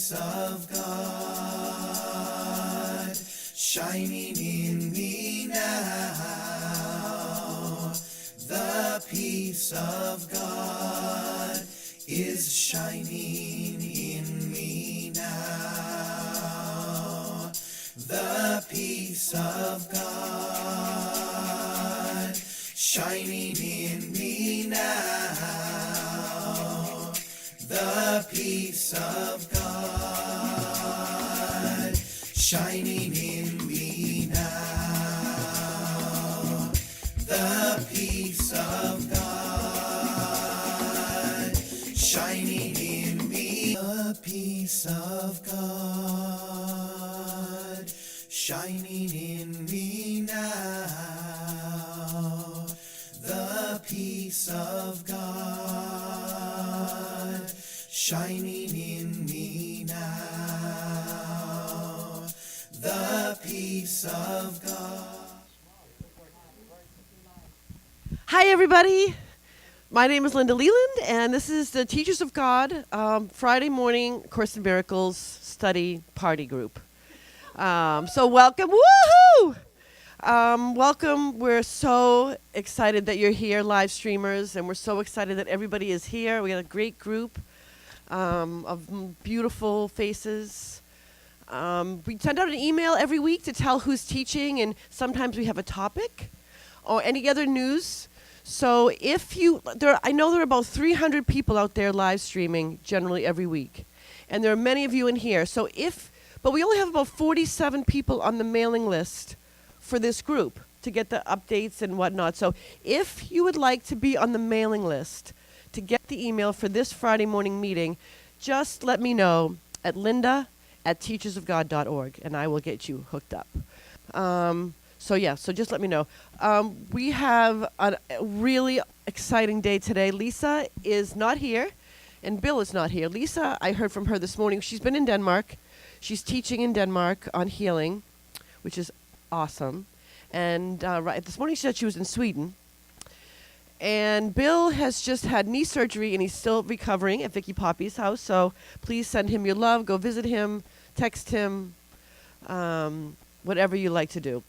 peace of God shining in me now. The peace of God is shining in me now. The peace of God shining in me now. The peace of God shining in me now. The peace of God shining in me. The peace of God shining in me now. The peace of God shining in me now. The peace of God. Hi, everybody. My name is Linda Leland, and this is the Teachers of God Friday morning Course in Miracles study party group. So welcome. Woohoo! Welcome. We're so excited that you're here, live streamers, and we're so excited that everybody is here. We got a great group of beautiful faces. We send out an email every week to tell who's teaching, and sometimes we have a topic or any other news. So if you, I know there are about 300 people out there live streaming generally every week, and there are many of you in here. So but we only have about 47 people on the mailing list for this group to get the updates and whatnot. So if you would like to be on the mailing list to get the email for this Friday morning meeting, just let me know at linda@teachersofgod.org, and I will get you hooked up. So just let me know. We have a really exciting day today. Lisa is not here, and Bill is not here. Lisa, I heard from her this morning. She's been in Denmark. She's teaching in Denmark on healing, which is awesome. And this morning she said she was in Sweden. And Bill has just had knee surgery, and he's still recovering at Vicky Poppy's house. So please send him your love. Go visit him. Text him. Whatever you like to do.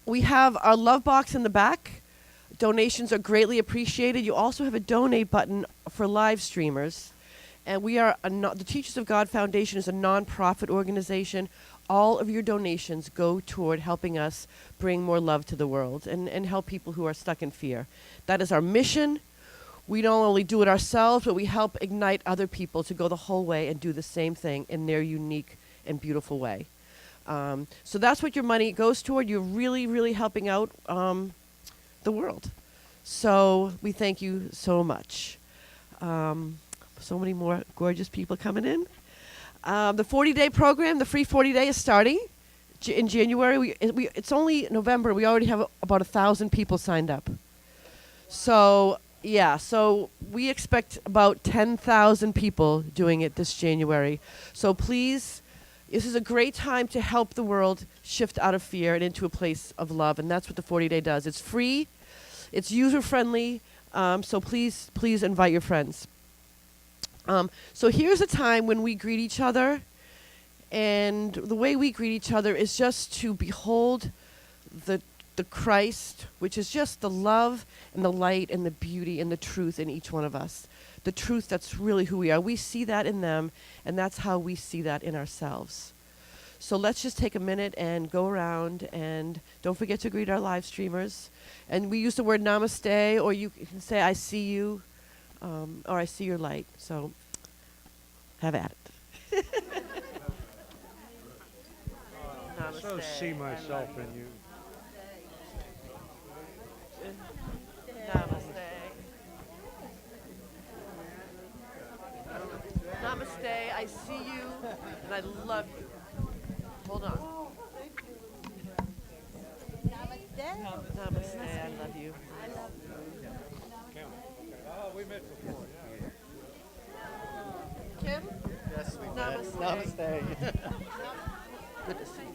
We have our love box in the back. Donations are greatly appreciated. You also have a donate button for live streamers. And we are the Teachers of God Foundation is a non-profit organization. All of your donations go toward helping us bring more love to the world and help people who are stuck in fear. That is our mission. We don't only do it ourselves, but we help ignite other people to go the whole way and do the same thing in their unique and beautiful way. So that's what your money goes toward. You're really, really helping out the world. So we thank you so much. So many more gorgeous people coming in. The 40-day program, the free 40-day is starting in January. It's only November. We already have about 1,000 people signed up. So we expect about 10,000 people doing it this January. So please, this is a great time to help the world shift out of fear and into a place of love, and that's what the 40-day does. It's free, it's user-friendly, so please invite your friends. So here's a time when we greet each other, and the way we greet each other is just to behold the Christ, which is just the love and the light and the beauty and the truth in each one of us. The truth that's really who we are. We see that in them, and that's how we see that in ourselves. So let's just take a minute and go around, and don't forget to greet our live streamers. And we use the word namaste, or you can say, I see you, or I see your light. So have at it. I so see myself in you. Namaste. Namaste, I see you, and I love you. Hold on. Namaste. Namaste, I love you. I love you. Oh, we met before, yeah. Kim? Yes, we Namaste. Namaste. Good to see you.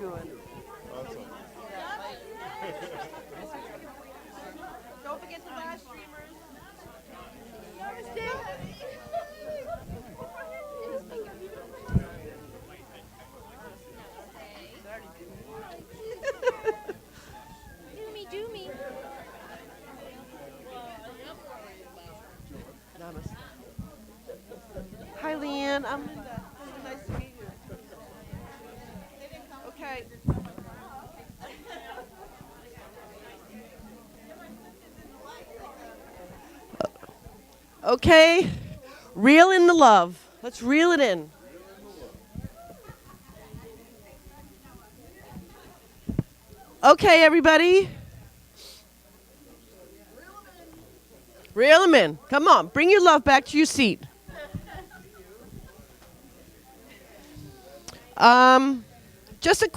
doing? Don't forget the live streamers. Do me. Namaste. Hi, Leanne. I'm Linda. Nice to meet you. Okay. Okay. Reel in the love. Let's reel it in. Okay, everybody. Reel them in. Come on. Bring your love back to your seat. Just a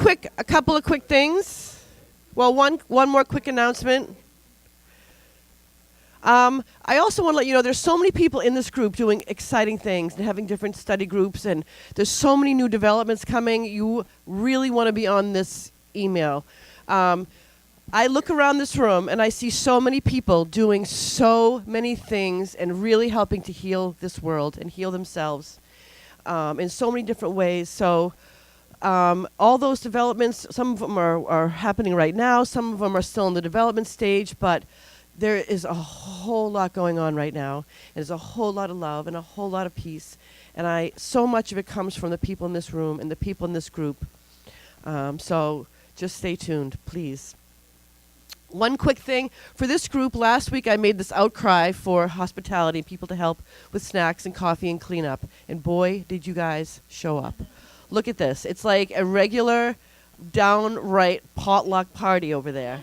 couple of quick things. Well, one more quick announcement. I also want to let you know there's so many people in this group doing exciting things and having different study groups, and there's so many new developments coming. You really want to be on this email. I look around this room and I see so many people doing so many things and really helping to heal this world and heal themselves in so many different ways. So all those developments, some of them are happening right now, some of them are still in the development stage, but there is a whole lot going on right now. There's a whole lot of love and a whole lot of peace. And so much of it comes from the people in this room and the people in this group. So just stay tuned, please. One quick thing. For this group, last week I made this outcry for hospitality, people to help with snacks and coffee and cleanup. And boy, did you guys show up. Look at this. It's like a regular, downright potluck party over there.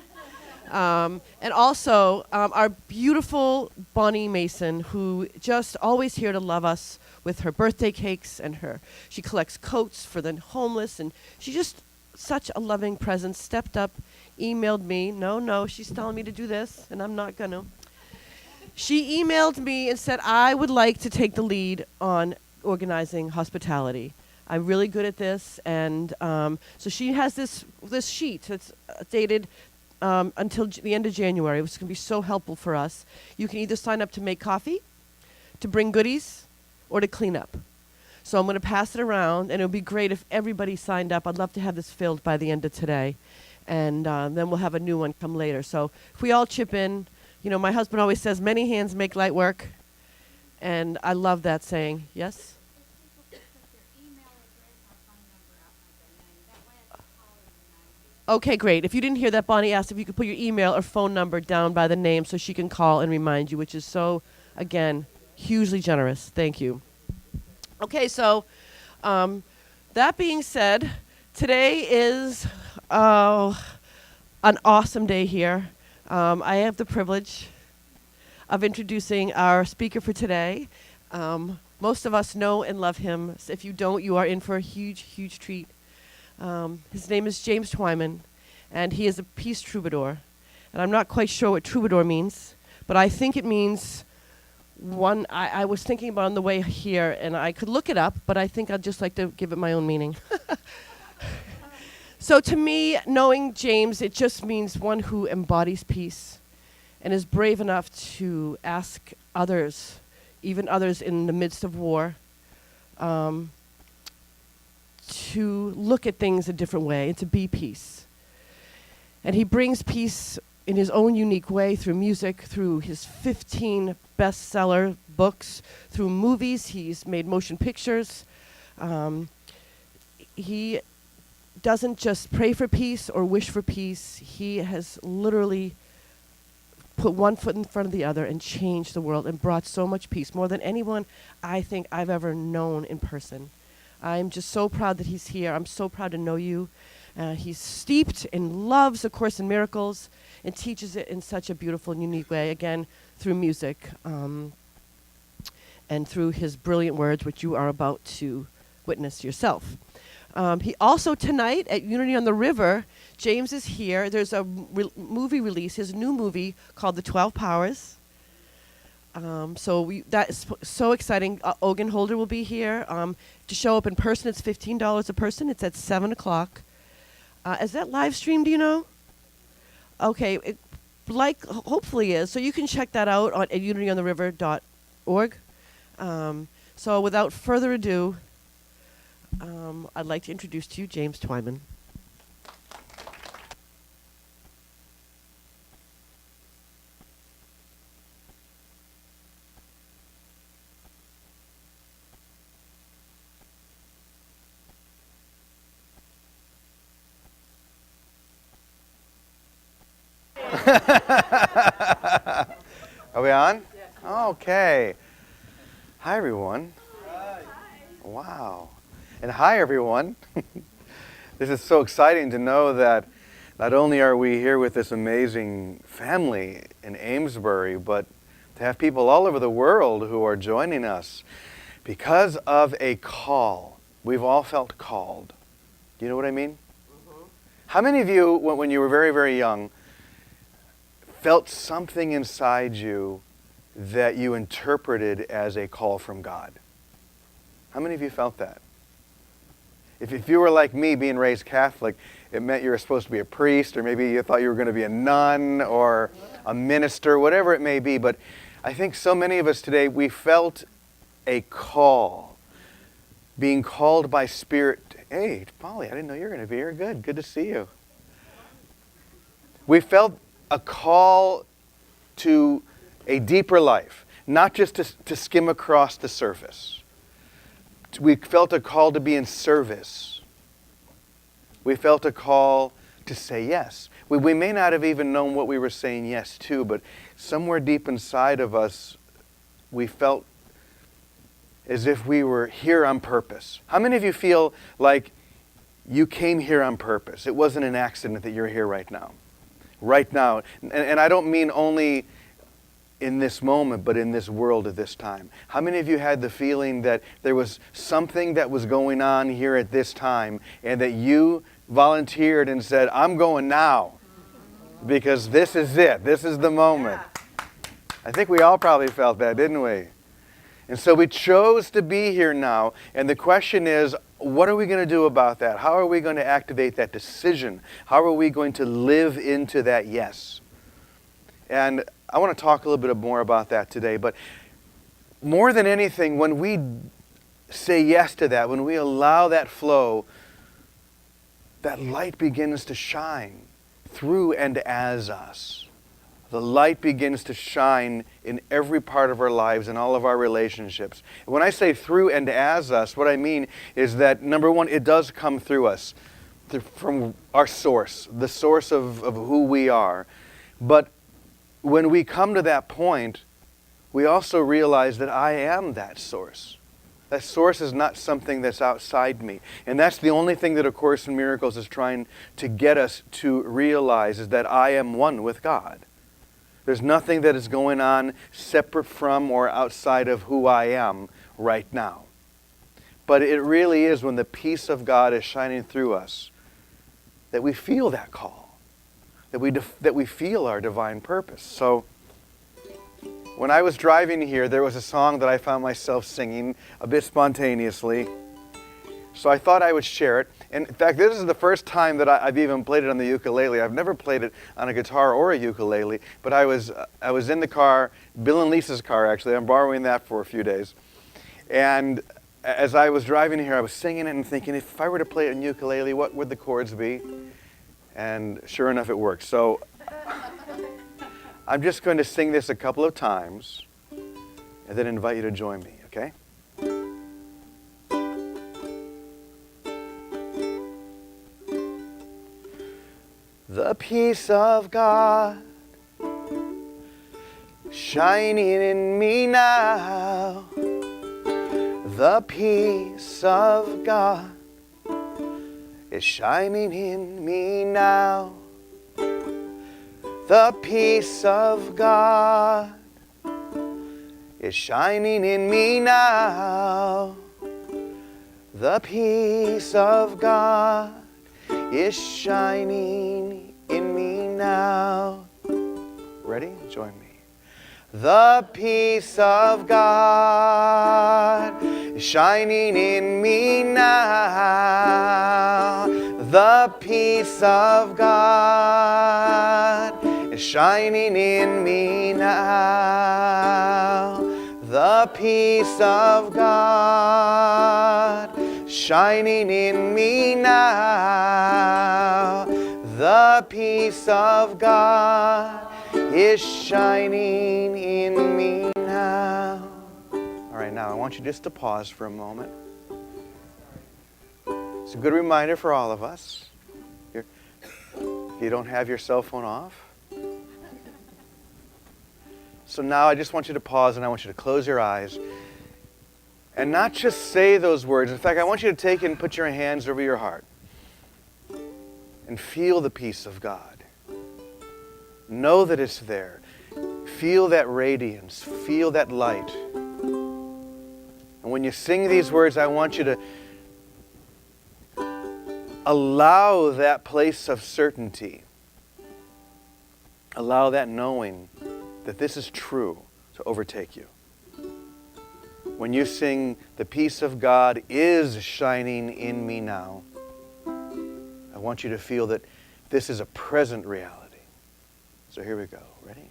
And also, our beautiful Bonnie Mason, who just always here to love us with her birthday cakes and she collects coats for the homeless, and she's just such a loving presence, stepped up, emailed me. No, she's telling me to do this, and I'm not gonna. She emailed me and said, I would like to take the lead on organizing hospitality. I'm really good at this, and so she has this sheet that's dated until the end of January, which is going to be so helpful for us. You can either sign up to make coffee, to bring goodies, or to clean up. So I'm going to pass it around, and it would be great if everybody signed up. I'd love to have this filled by the end of today, and then we'll have a new one come later. So if we all chip in, my husband always says, many hands make light work, and I love that saying. Yes? Okay, great. If you didn't hear that, Bonnie asked if you could put your email or phone number down by the name so she can call and remind you, which is so, again, hugely generous. Thank you. Okay, so that being said, today is an awesome day here. I have the privilege of introducing our speaker for today. Most of us know and love him. So if you don't, you are in for a huge, huge treat. His name is James Twyman, and he is a peace troubadour. And I'm not quite sure what troubadour means, but I think it means one. I was thinking about on the way here, and I could look it up, but I think I'd just like to give it my own meaning. So to me, knowing James, it just means one who embodies peace and is brave enough to ask others, even others in the midst of war, to look at things a different way and to be peace. And he brings peace in his own unique way through music, through his 15 bestseller books, through movies. He's made motion pictures. He doesn't just pray for peace or wish for peace. He has literally put one foot in front of the other and changed the world and brought so much peace, more than anyone I think I've ever known in person. I'm just so proud that he's here. I'm so proud to know you. He's steeped in loves A Course in Miracles and teaches it in such a beautiful and unique way, again, through music and through his brilliant words, which you are about to witness yourself. He also, tonight at Unity on the River, James is here. There's a movie release, his new movie called The 12 Powers. That is so exciting. Ogun Holder will be here. To show up in person, it's $15 a person. It's at 7 o'clock. Is that live stream, do you know? Okay, hopefully is. So you can check that out at unityontheriver.org. So without further ado, I'd like to introduce to you James Twyman. Are we on? Yes. Okay. Hi, everyone. Hi. Wow. And hi, everyone. This is so exciting to know that not only are we here with this amazing family in Amesbury, but to have people all over the world who are joining us because of a call. We've all felt called. Do you know what I mean? Mm-hmm. How many of you, when you were very, very young, felt something inside you that you interpreted as a call from God? How many of you felt that? If you were like me, being raised Catholic, it meant you were supposed to be a priest, or maybe you thought you were going to be a nun or a minister, whatever it may be. But I think so many of us today, we felt a call, being called by Spirit. Hey, Polly, I didn't know you were going to be here. Good to see you. We felt a call to a deeper life, not just to skim across the surface. We felt a call to be in service. We felt a call to say yes. We may not have even known what we were saying yes to, but somewhere deep inside of us, we felt as if we were here on purpose. How many of you feel like you came here on purpose? It wasn't an accident that you're here right now. Right now. And I don't mean only in this moment, but in this world at this time. How many of you had the feeling that there was something that was going on here at this time, and that you volunteered and said, I'm going now, because this is it. This is the moment. I think we all probably felt that, didn't we? And so we chose to be here now, and the question is, what are we going to do about that? How are we going to activate that decision? How are we going to live into that yes? And I want to talk a little bit more about that today. But more than anything, when we say yes to that, when we allow that flow, that light begins to shine through and as us. The light begins to shine in every part of our lives and all of our relationships. When I say through and as us, what I mean is that, number one, it does come through us, from our source, the source of who we are. But when we come to that point, we also realize that I am that source. That source is not something that's outside me. And that's the only thing that A Course in Miracles is trying to get us to realize, is that I am one with God. There's nothing that is going on separate from or outside of who I am right now. But it really is when the peace of God is shining through us that we feel that call, that we feel our divine purpose. So when I was driving here, there was a song that I found myself singing a bit spontaneously. So I thought I would share it. And in fact, this is the first time that I've even played it on the ukulele. I've never played it on a guitar or a ukulele, but I was in the car, Bill and Lisa's car actually. I'm borrowing that for a few days. And as I was driving here, I was singing it and thinking, if I were to play it on ukulele, what would the chords be? And sure enough, it worked. So I'm just going to sing this a couple of times and then invite you to join me, okay? The peace of God shining in me now. The peace of God is shining in me now. The peace of God is shining in me now. The peace of God is shining in me now. Ready? Join me. The peace of God is shining in me now. The peace of God is shining in me now. The peace of God shining in me now. The peace of God is shining in me now. All right, now I want you just to pause for a moment. It's a good reminder for all of us. If you don't have your cell phone off. So now I just want you to pause and I want you to close your eyes and not just say those words. In fact, I want you to take and put your hands over your heart and feel the peace of God. Know that it's there. Feel that radiance. Feel that light. And when you sing these words, I want you to allow that place of certainty. Allow that knowing that this is true to overtake you. When you sing, the peace of God is shining in me now, I want you to feel that this is a present reality. So here we go. Ready?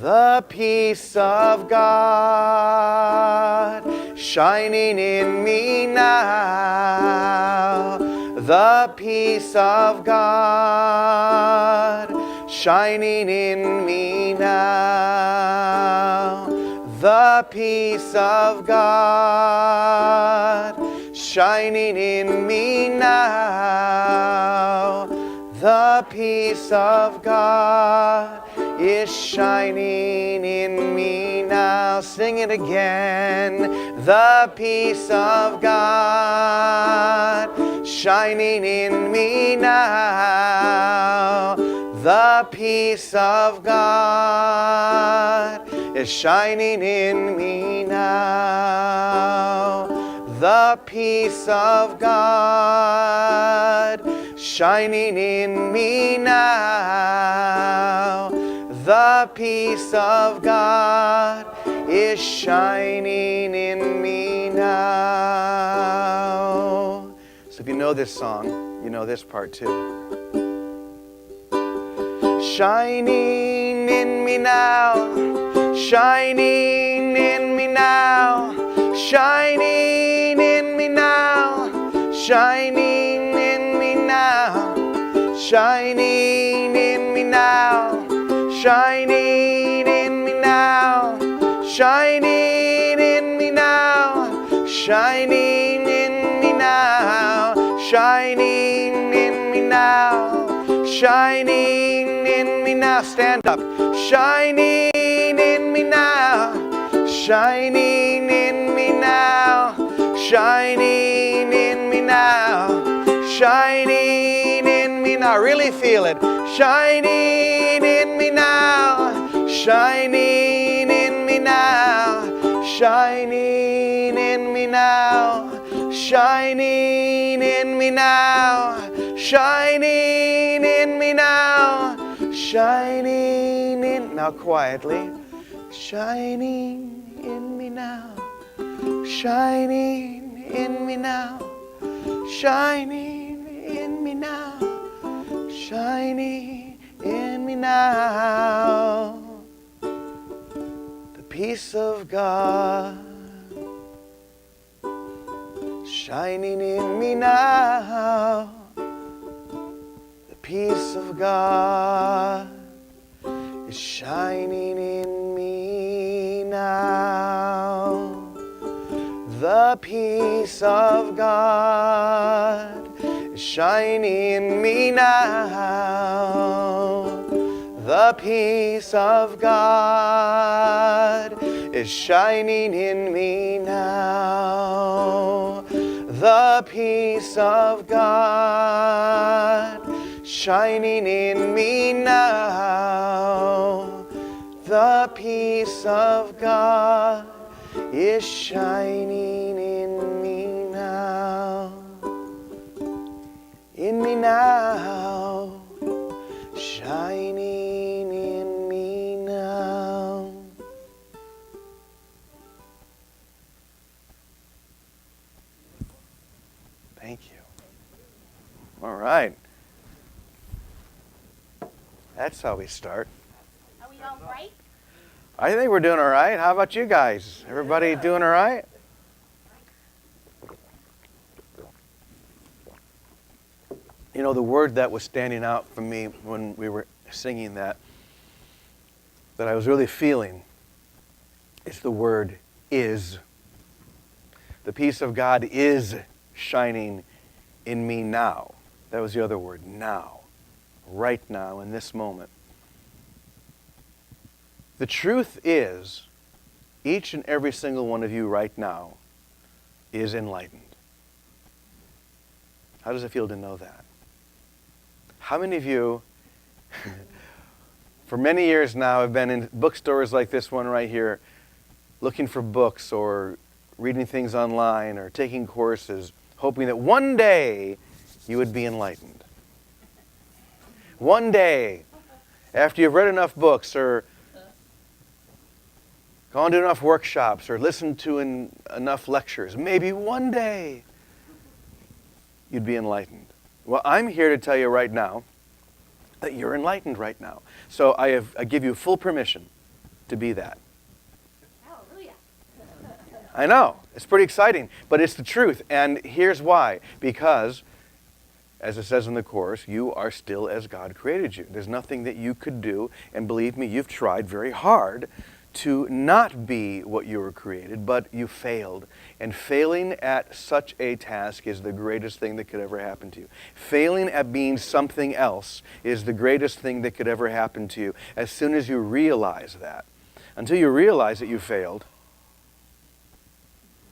The peace of God shining in me now. The peace of God shining in me now. The peace of God shining in me now. The peace of God is shining in me now. Sing it again. The peace of God shining in me now. The peace of God is shining in me now. The peace of God shining in me now. The peace of God is shining in me now. So if you know this song, you know this part too. Shining in me now, shining in me now, shining in me now, shining in me now, shining in me now, shining in me now, shining in me now, shining in me now, shining in me now, shining in me now. Stand up. Shining in me now, shining in me now, shining in me now, shining in me now. Really feel it. Shining in me now, shining in me now, shining in me now, shining in me now, shining in me now, shining in. Now quietly. Shining in me now, shining in me now, shining in me now, shining in me now. The peace of God shining in me now. The peace of God is shining in me now. The peace of God is shining in me now. The peace of God is shining in me now. The peace of God shining in me now. The peace of God is shining in me now. In me now. Shining in me now. Thank you. right. That's how we start. Are we all right? I think we're doing all right. How about you guys? Everybody doing all right? You know, the word that was standing out for me when we were singing that I was really feeling, is the word is. The peace of God is shining in me now. That was the other word, now. Right now, in this moment. The truth is, each and every single one of you right now is enlightened. How does it feel to know that? How many of you, for many years now, have been in bookstores like this one right here, looking for books or reading things online or taking courses, hoping that one day you would be enlightened? One day, after you've read enough books or gone to enough workshops or listened to enough lectures, maybe one day you'd be enlightened. Well, I'm here to tell you right now that you're enlightened right now. So I give you full permission to be that. Hallelujah. I know, it's pretty exciting, but it's the truth. And here's why. Because, as it says in the Course, you are still as God created you. There's nothing that you could do, and believe me, you've tried very hard to not be what you were created, but you failed. And failing at such a task is the greatest thing that could ever happen to you. Failing at being something else is the greatest thing that could ever happen to you as soon as you realize that. Until you realize that you failed,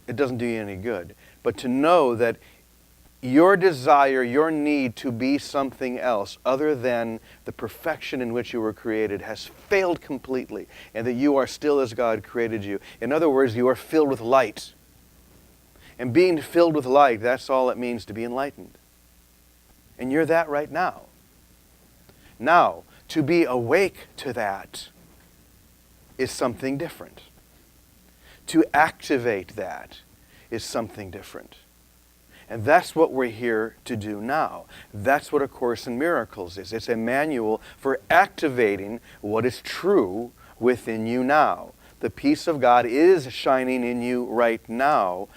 it doesn't do you any good. But to know that your desire, your need to be something else other than the perfection in which you were created has failed completely, and that you are still as God created you. In other words, you are filled with light. And being filled with light, that's all it means to be enlightened. And you're that right now. Now, to be awake to that is something different. To activate that is something different. And that's what we're here to do now. That's what A Course in Miracles is. It's a manual for activating what is true within you now. The peace of God is shining in you right now,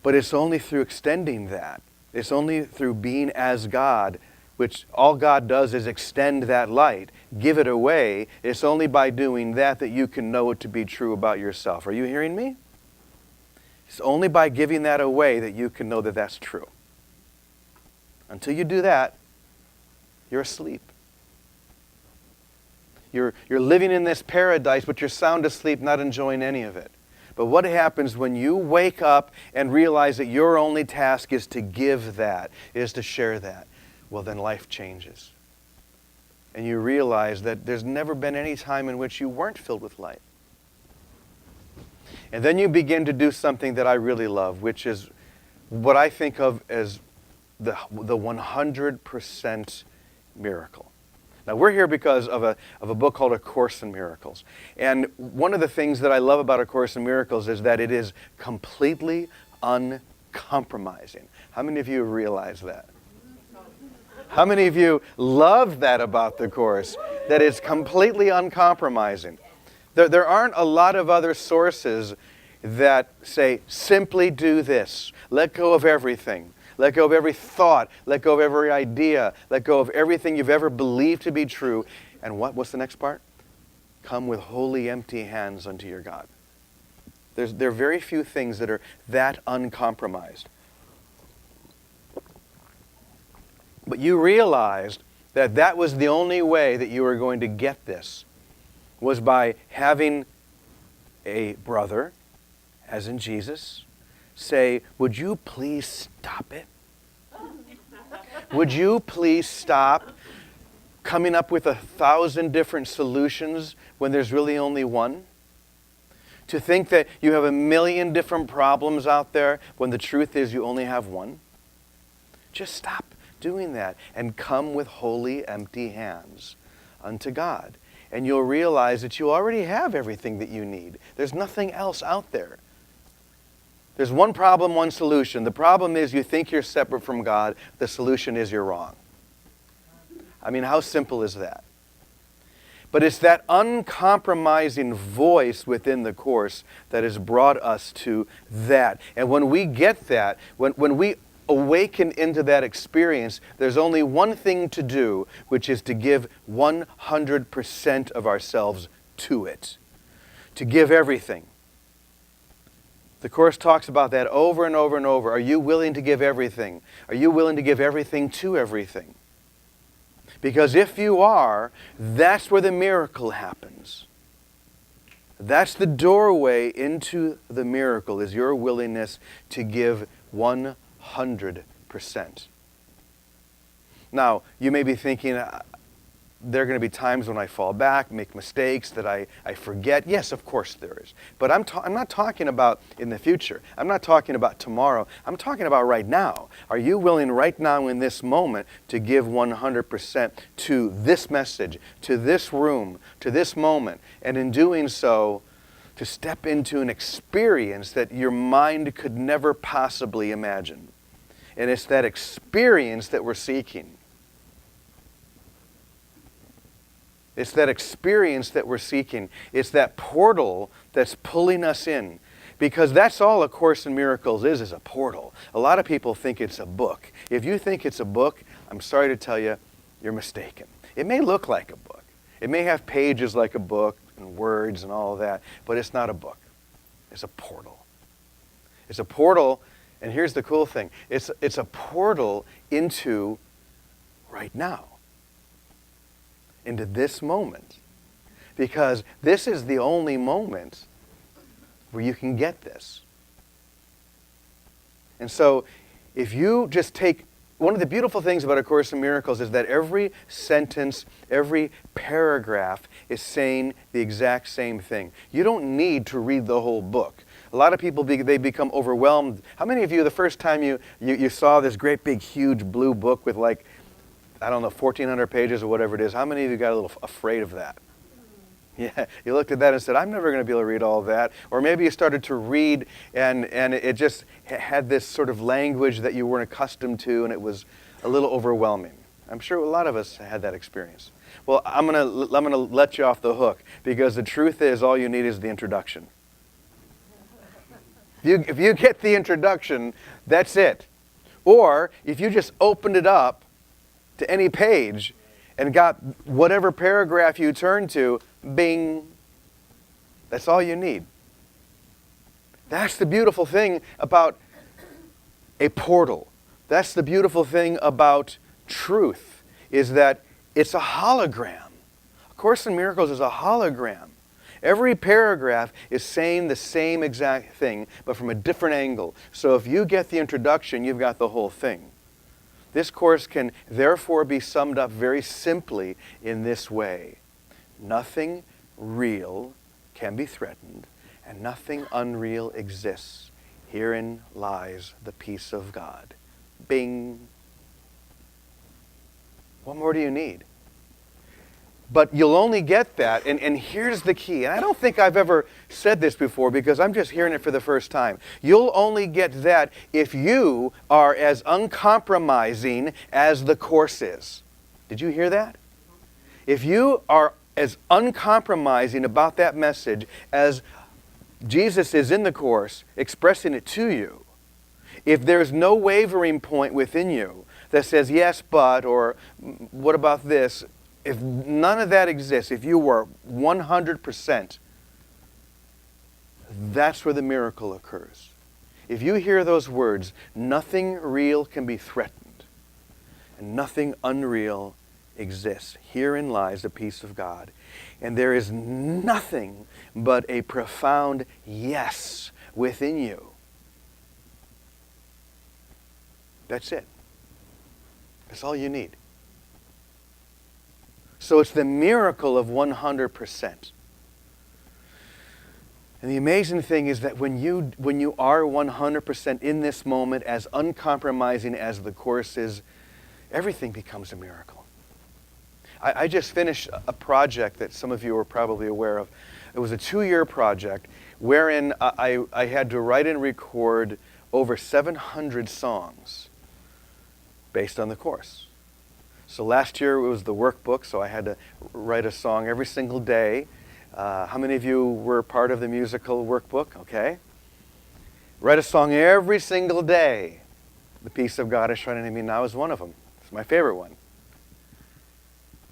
but it's only through extending that. It's only through being as God, which all God does is extend that light, give it away. It's only by doing that that you can know it to be true about yourself. Are you hearing me? It's only by giving that away that you can know that that's true. Until you do that, you're asleep. You're living in this paradise, but you're sound asleep, not enjoying any of it. But what happens when you wake up and realize that your only task is to give that, is to share that? Well, then life changes. And you realize that there's never been any time in which you weren't filled with light. And then you begin to do something that I really love, which is what I think of as the 100% miracle. Now, we're here because of a book called A Course in Miracles. And one of the things that I love about A Course in Miracles is that it is completely uncompromising. How many of you realize that? How many of you love that about the Course? That it's completely uncompromising. There aren't a lot of other sources that say, simply do this. Let go of everything. Let go of every thought. Let go of every idea. Let go of everything you've ever believed to be true. And what's the next part? Come with wholly empty hands unto your God. There are very few things that are that uncompromised. But you realized that that was the only way that you were going to get this, was by having a brother, as in Jesus, say, would you please stop it? Would you please stop coming up with 1,000 different solutions when there's really only one? To think that you have 1,000,000 different problems out there when the truth is you only have one? Just stop doing that and come with wholly empty hands unto God. And you'll realize that you already have everything that you need. There's nothing else out there. There's one problem, one solution. The problem is you think you're separate from God. The solution is you're wrong. I mean, how simple is that? But it's that uncompromising voice within the Course that has brought us to that. And when we get that, when we awaken into that experience, there's only one thing to do, which is to give 100% of ourselves to it. To give everything. The Course talks about that over and over and over. Are you willing to give everything? Are you willing to give everything to everything? Because if you are, that's where the miracle happens. That's the doorway into the miracle, is your willingness to give 100%. Now, you may be thinking, there are going to be times when I fall back, make mistakes, that I forget. Yes, of course there is. But I'm not talking about in the future. I'm not talking about tomorrow. I'm talking about right now. Are you willing right now in this moment to give 100% to this message, to this room, to this moment? And in doing so, to step into an experience that your mind could never possibly imagine. And it's that experience that we're seeking. It's that experience that we're seeking. It's that portal that's pulling us in. Because that's all A Course in Miracles is a portal. A lot of people think it's a book. If you think it's a book, I'm sorry to tell you, you're mistaken. It may look like a book. It may have pages like a book and words and all of that, but it's not a book. It's a portal. It's a portal, and here's the cool thing. It's a portal into right now. Into this moment. Because this is the only moment where you can get this. And so, if you just take, one of the beautiful things about A Course in Miracles is that every sentence, every paragraph is saying the exact same thing. You don't need to read the whole book. A lot of people, they become overwhelmed. How many of you, the first time you saw this great big huge blue book with like, I don't know, 1,400 pages or whatever it is, how many of you got a little afraid of that? Yeah, you looked at that and said, I'm never going to be able to read all of that. Or maybe you started to read and it just had this sort of language that you weren't accustomed to, and it was a little overwhelming. I'm sure a lot of us had that experience. Well, I'm going to let you off the hook, because the truth is all you need is the introduction. If you get the introduction, that's it. Or if you just opened it up to any page and got whatever paragraph you turn to, bing, that's all you need. That's the beautiful thing about a portal. That's the beautiful thing about truth, is that it's a hologram. A Course in Miracles is a hologram. Every paragraph is saying the same exact thing, but from a different angle. So if you get the introduction, you've got the whole thing. This Course can therefore be summed up very simply in this way. Nothing real can be threatened, and nothing unreal exists. Herein lies the peace of God. Bing. What more do you need? But you'll only get that, and here's the key. And I don't think I've ever said this before, because I'm just hearing it for the first time. You'll only get that if you are as uncompromising as the Course is. Did you hear that? If you are as uncompromising about that message as Jesus is in the Course, expressing it to you, if there's no wavering point within you that says, yes, but, or what about this, if none of that exists, if you were 100%, that's where the miracle occurs. If you hear those words, nothing real can be threatened, and nothing unreal exists. Herein lies the peace of God. And there is nothing but a profound yes within you. That's it. That's all you need. So it's the miracle of 100%. And the amazing thing is that when you are 100% in this moment, as uncompromising as the Course is, everything becomes a miracle. I just finished a project that some of you are probably aware of. It was a 2-year project wherein I had to write and record over 700 songs based on the course. So last year it was the workbook, so I had to write a song every single day. How many of you were part of the musical workbook? Okay. Write a song every single day. The peace of God is shining in me now is one of them. It's my favorite one.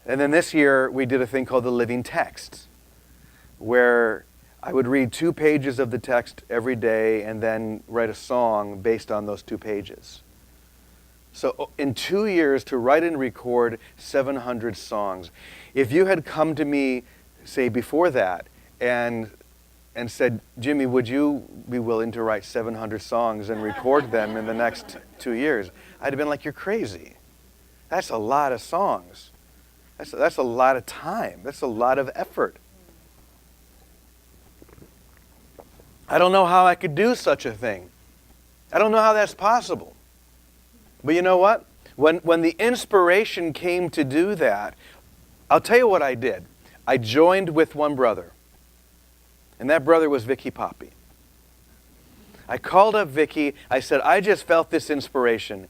And then this year we did a thing called the living text, where I would read 2 pages of the text every day and then write a song based on those 2 pages. So in 2 years to write and record 700 songs. If you had come to me, say, before that and said, Jimmy, would you be willing to write 700 songs and record them in the next 2 years? I'd have been like, you're crazy. That's a lot of songs. That's a lot of time. That's a lot of effort. I don't know how I could do such a thing. I don't know how that's possible. But you know what? When the inspiration came to do that, I'll tell you what I did. I joined with one brother. And that brother was Vicky Poppy. I called up Vicky. I said, I just felt this inspiration.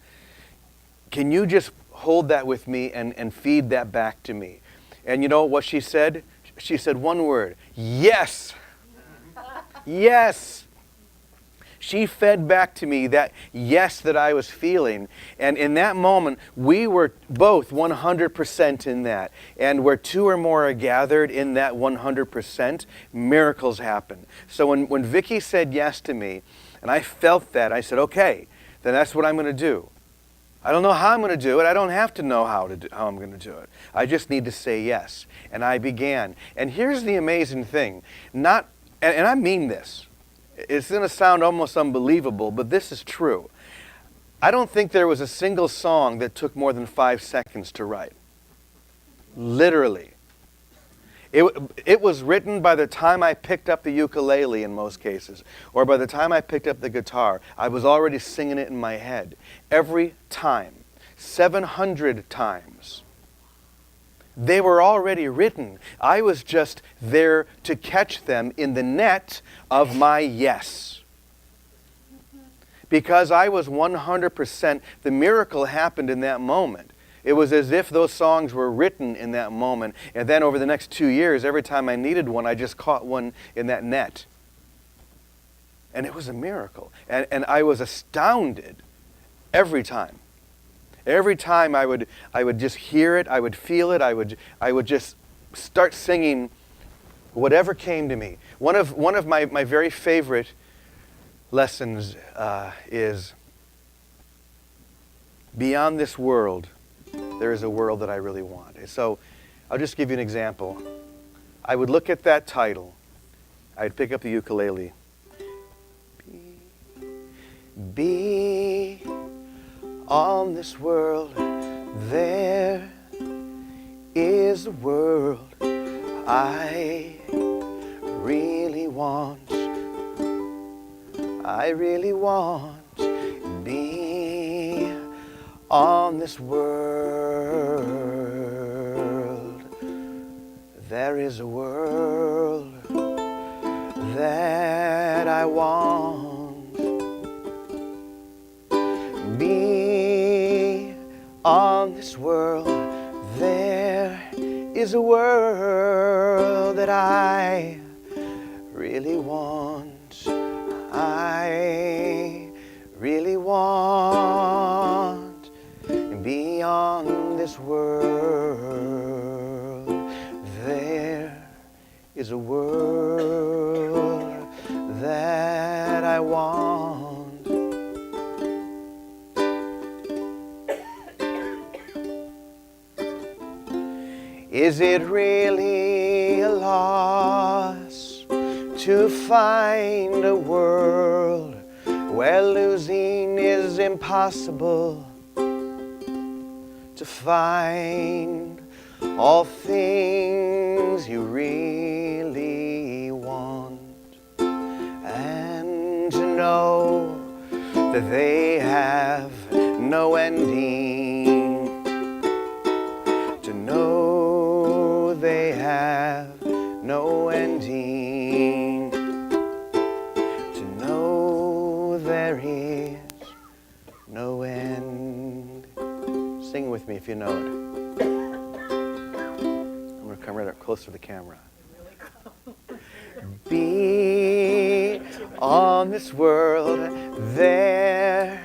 Can you just hold that with me and feed that back to me? And you know what she said? She said one word. Yes. Yes. She fed back to me that yes that I was feeling. And in that moment, we were both 100% in that. And where 2 or more are gathered in that 100%, miracles happen. So when Vicky said yes to me, and I felt that, I said, okay, then that's what I'm going to do. I don't know how I'm going to do it. I don't have to know how I'm going to do it. I just need to say yes. And I began. And here's the amazing thing. And I mean this. It's going to sound almost unbelievable, but this is true. I don't think there was a single song that took more than 5 seconds to write. Literally. It was written by the time I picked up the ukulele in most cases, or by the time I picked up the guitar. I was already singing it in my head. Every time. 700 times. They were already written. I was just there to catch them in the net of my yes. Because I was 100%, the miracle happened in that moment. It was as if those songs were written in that moment. And then over the next 2 years, every time I needed one, I just caught one in that net. And it was a miracle. And I was astounded every time. Every time I would just hear it, I would feel it, I would just start singing whatever came to me. One of my very favorite lessons is, beyond this world, there is a world that I really want. And so I'll just give you an example. I would look at that title. I'd pick up the ukulele. Be on this world, there is a world I really want. I really want to be on this world. There is a world that I want. Be on this world, there is a world that I really want. I really want to be on this world. There is a world that I want. Is it really a loss to find a world where losing is impossible? To find all things you really want, and to know that they have no ending, to know they have no ending. beginning, to know there is no end. Sing with me if you know it. I'm going to come right up close to the camera. Be on this world, there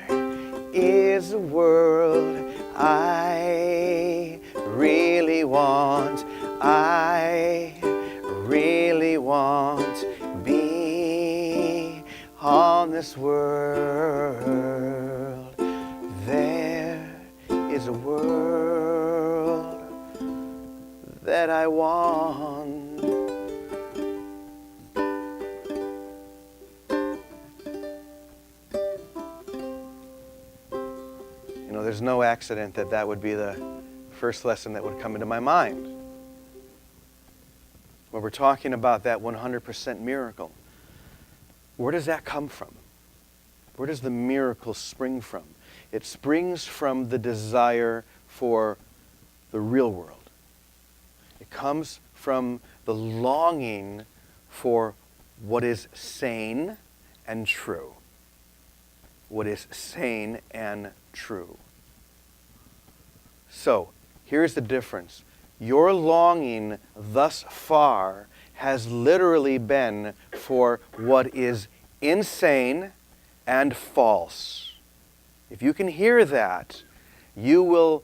is a world I really want. I really want. Be on this world, there is a world that I want. There's no accident that that would be the first lesson that would come into my mind. When we're talking about that 100% miracle, where does that come from? Where does the miracle spring from? It springs from the desire for the real world. It comes from the longing for what is sane and true. What is sane and true. So, here's the difference. Your longing thus far has literally been for what is insane and false. If you can hear that, you will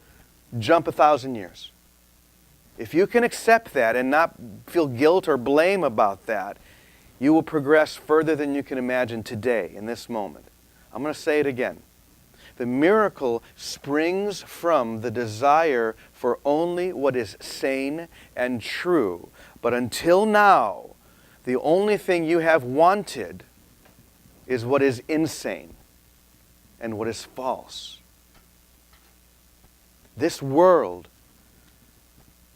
jump 1,000 years. If you can accept that and not feel guilt or blame about that, you will progress further than you can imagine today, in this moment. I'm going to say it again. The miracle springs from the desire for only what is sane and true. But until now, the only thing you have wanted is what is insane and what is false. This world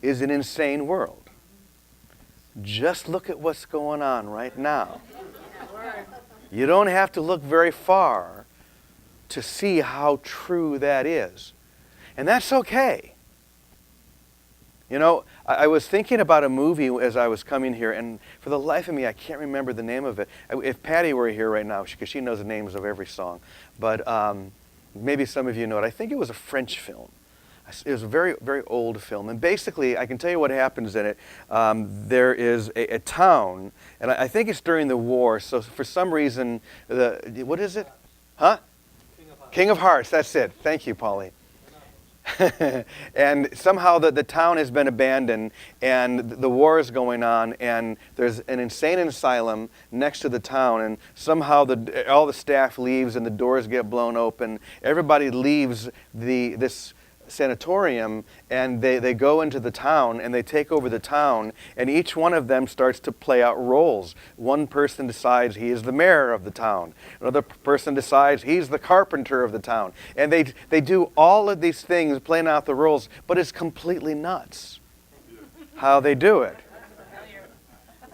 is an insane world. Just look at what's going on right now. You don't have to look very far to see how true that is. And that's okay. You know, I was thinking about a movie as I was coming here, and for the life of me, I can't remember the name of it. If Patty were here right now, because she knows the names of every song, but maybe some of you know it. I think it was a French film. It was a very, very old film. And basically, I can tell you what happens in it. There is a town, and I think it's during the war, so for some reason, what is it? Huh? King of Hearts, that's it. Thank you, Polly. And somehow the town has been abandoned, and the war is going on, and there's an insane asylum next to the town, and somehow all the staff leaves and the doors get blown open. Everybody leaves this sanatorium, and they go into the town and they take over the town, and each one of them starts to play out roles. One person decides he is the mayor of the town. Another person decides he's the carpenter of the town. And they do all of these things, playing out the roles, but it's completely nuts how they do it.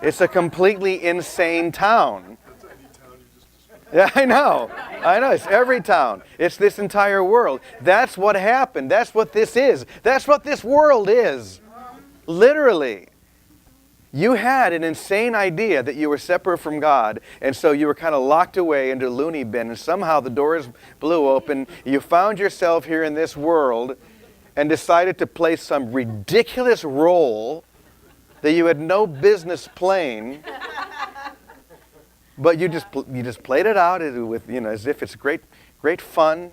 It's a completely insane town. Yeah, I know. It's every town. It's this entire world. That's what happened. That's what this is. That's what this world is. Literally. You had an insane idea that you were separate from God, and so you were kind of locked away into a loony bin, and somehow the doors blew open. You found yourself here in this world and decided to play some ridiculous role that you had no business playing. But you just played it out with, as if it's great fun,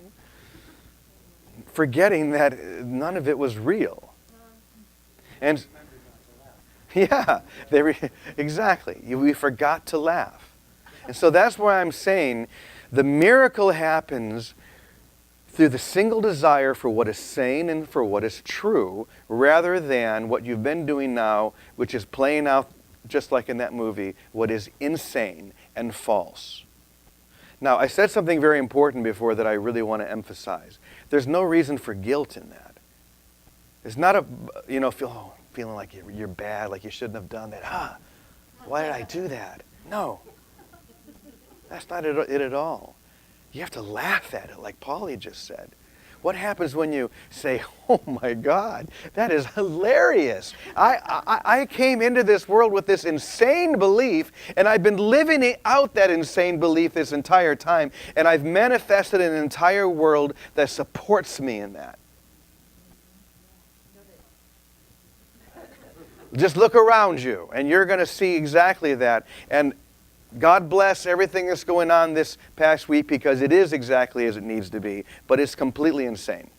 forgetting that none of it was real. And yeah, exactly. We forgot to laugh. And so that's why I'm saying the miracle happens through the single desire for what is sane and for what is true, rather than what you've been doing now, which is playing out, just like in that movie, what is insane and false. Now, I said something very important before that I really want to emphasize. There's no reason for guilt in that. It's not feeling like you're bad, like you shouldn't have done that. Why did I do that? No. That's not it at all. You have to laugh at it, like Polly just said. What happens when you say, oh my God, that is hilarious. I came into this world with this insane belief, and I've been living out that insane belief this entire time, and I've manifested an entire world that supports me in that. Just look around you, and you're going to see exactly that. And God bless everything that's going on this past week, because it is exactly as it needs to be, but it's completely insane.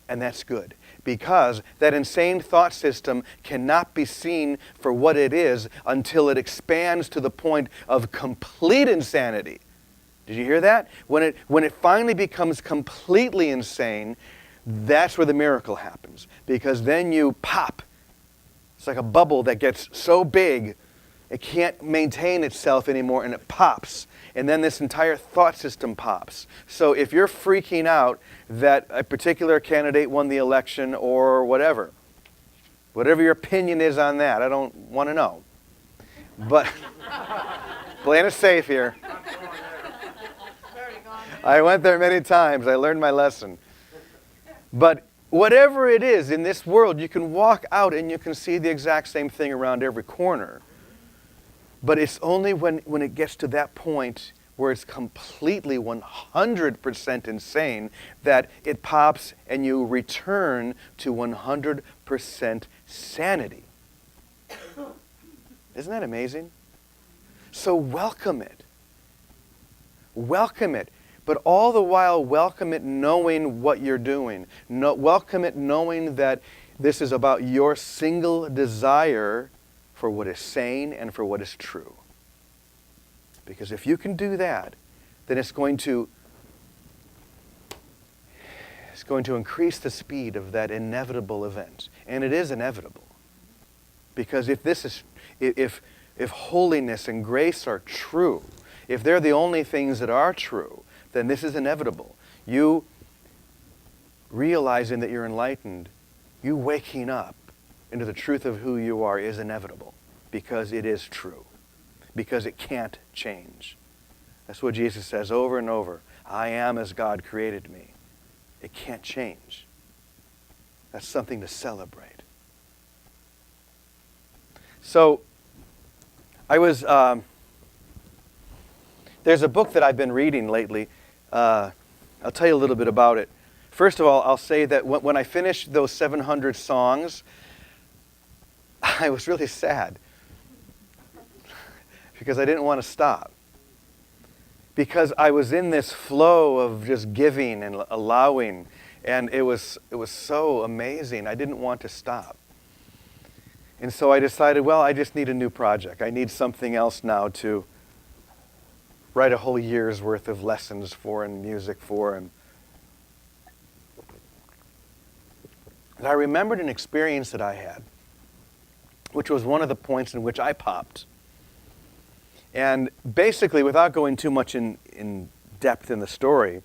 And that's good, because that insane thought system cannot be seen for what it is until it expands to the point of complete insanity. Did you hear that? When it finally becomes completely insane, that's where the miracle happens, because then you pop. It's like a bubble that gets so big it can't maintain itself anymore, and it pops. And then this entire thought system pops. So if you're freaking out that a particular candidate won the election or whatever your opinion is on that, I don't want to know. But playing it safe here. I went there many times. I learned my lesson. But whatever it is in this world, you can walk out and you can see the exact same thing around every corner. But it's only when it gets to that point where it's completely 100% insane that it pops and you return to 100% sanity. Isn't that amazing? So welcome it. Welcome it. But all the while, welcome it knowing what you're doing. Welcome it knowing that this is about your single desire for what is sane and for what is true. Because if you can do that, then it's going to increase the speed of that inevitable event. And it is inevitable. Because if holiness and grace are true, if they're the only things that are true, then this is inevitable. You realizing that you're enlightened, you waking up into the truth of who you are is inevitable, because it is true, because it can't change. That's what Jesus says over and over. I am as God created me. It can't change. That's something to celebrate. So, there's a book that I've been reading lately. I'll tell you a little bit about it. First of all, I'll say that when I finished those 700 songs, I was really sad because I didn't want to stop. Because I was in this flow of just giving and allowing, and it was so amazing. I didn't want to stop. And so I decided, well, I just need a new project. I need something else now to write a whole year's worth of lessons for and music for. And I remembered an experience that I had, which was one of the points in which I popped. And basically, without going too much in depth in the story,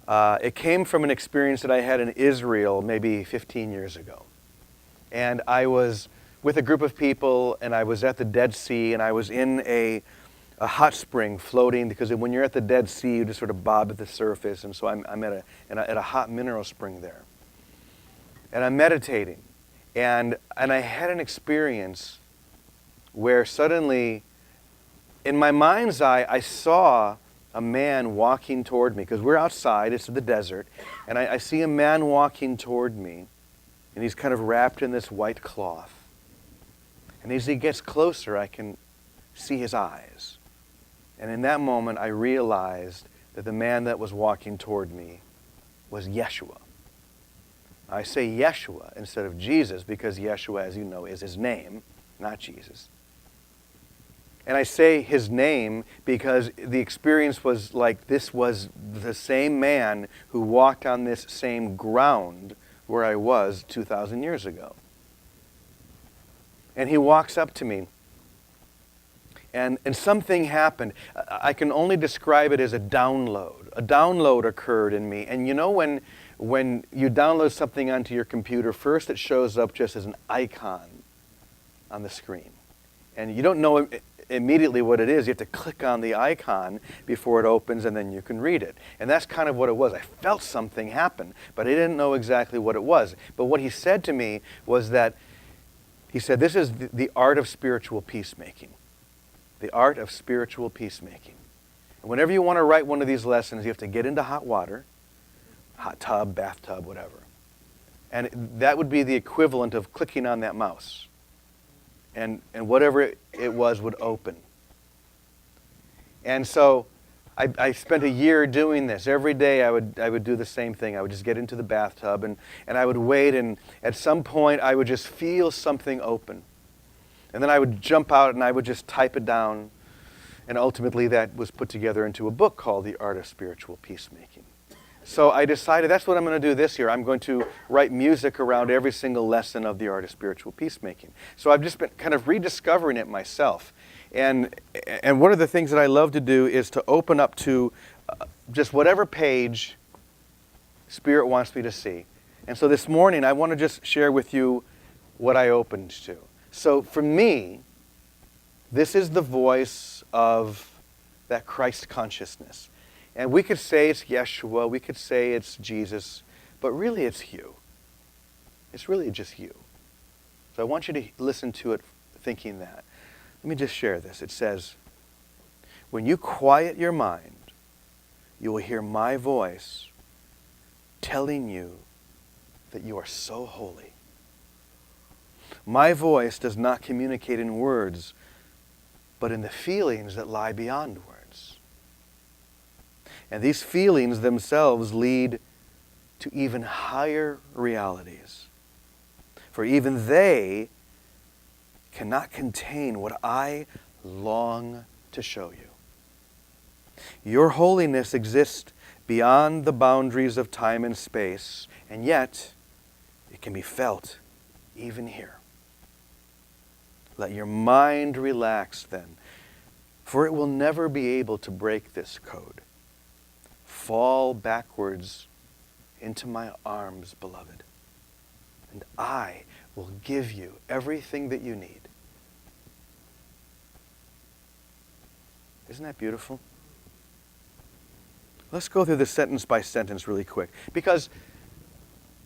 it came from an experience that I had in Israel maybe 15 years ago. And I was with a group of people, and I was at the Dead Sea, and I was in a hot spring floating, because when you're at the Dead Sea, you just sort of bob at the surface. And so I'm at a hot mineral spring there. And I'm meditating. And I had an experience where suddenly, in my mind's eye, I saw a man walking toward me, because we're outside, it's the desert, and I see a man walking toward me, and he's kind of wrapped in this white cloth. And as he gets closer, I can see his eyes. And in that moment, I realized that the man that was walking toward me was Yeshua. I say Yeshua instead of Jesus because Yeshua, as you know, is his name, not Jesus. And I say his name because the experience was like this was the same man who walked on this same ground where I was 2,000 years ago. And he walks up to me. And something happened. I can only describe it as a download. A download occurred in me. And you know when you download something onto your computer, first it shows up just as an icon on the screen. And you don't know immediately what it is. You have to click on the icon before it opens, and then you can read it. And that's kind of what it was. I felt something happen, but I didn't know exactly what it was. But what he said to me was that, he said, this is the art of spiritual peacemaking. The art of spiritual peacemaking. And whenever you want to write one of these lessons, you have to get into hot water, hot tub, bathtub, whatever. And that would be the equivalent of clicking on that mouse. And whatever it was would open. And so I spent a year doing this. Every day I would do the same thing. I would just get into the bathtub and I would wait, and at some point I would just feel something open. And then I would jump out and I would just type it down. And ultimately that was put together into a book called The Art of Spiritual Peacemaking. So I decided that's what I'm going to do this year. I'm going to write music around every single lesson of The Art of Spiritual Peacemaking. So I've just been kind of rediscovering it myself. And one of the things that I love to do is to open up to just whatever page Spirit wants me to see. And so this morning I want to just share with you what I opened to. So for me, this is the voice of that Christ consciousness. And we could say it's Yeshua, we could say it's Jesus, but really it's you. It's really just you. So I want you to listen to it thinking that. Let me just share this. It says, when you quiet your mind, you will hear my voice telling you that you are so holy. My voice does not communicate in words, but in the feelings that lie beyond words. And these feelings themselves lead to even higher realities. For even they cannot contain what I long to show you. Your holiness exists beyond the boundaries of time and space, and yet it can be felt even here. Let your mind relax then, for it will never be able to break this code. Fall backwards into my arms, beloved, and I will give you everything that you need. Isn't that beautiful? Let's go through this sentence by sentence really quick. Because,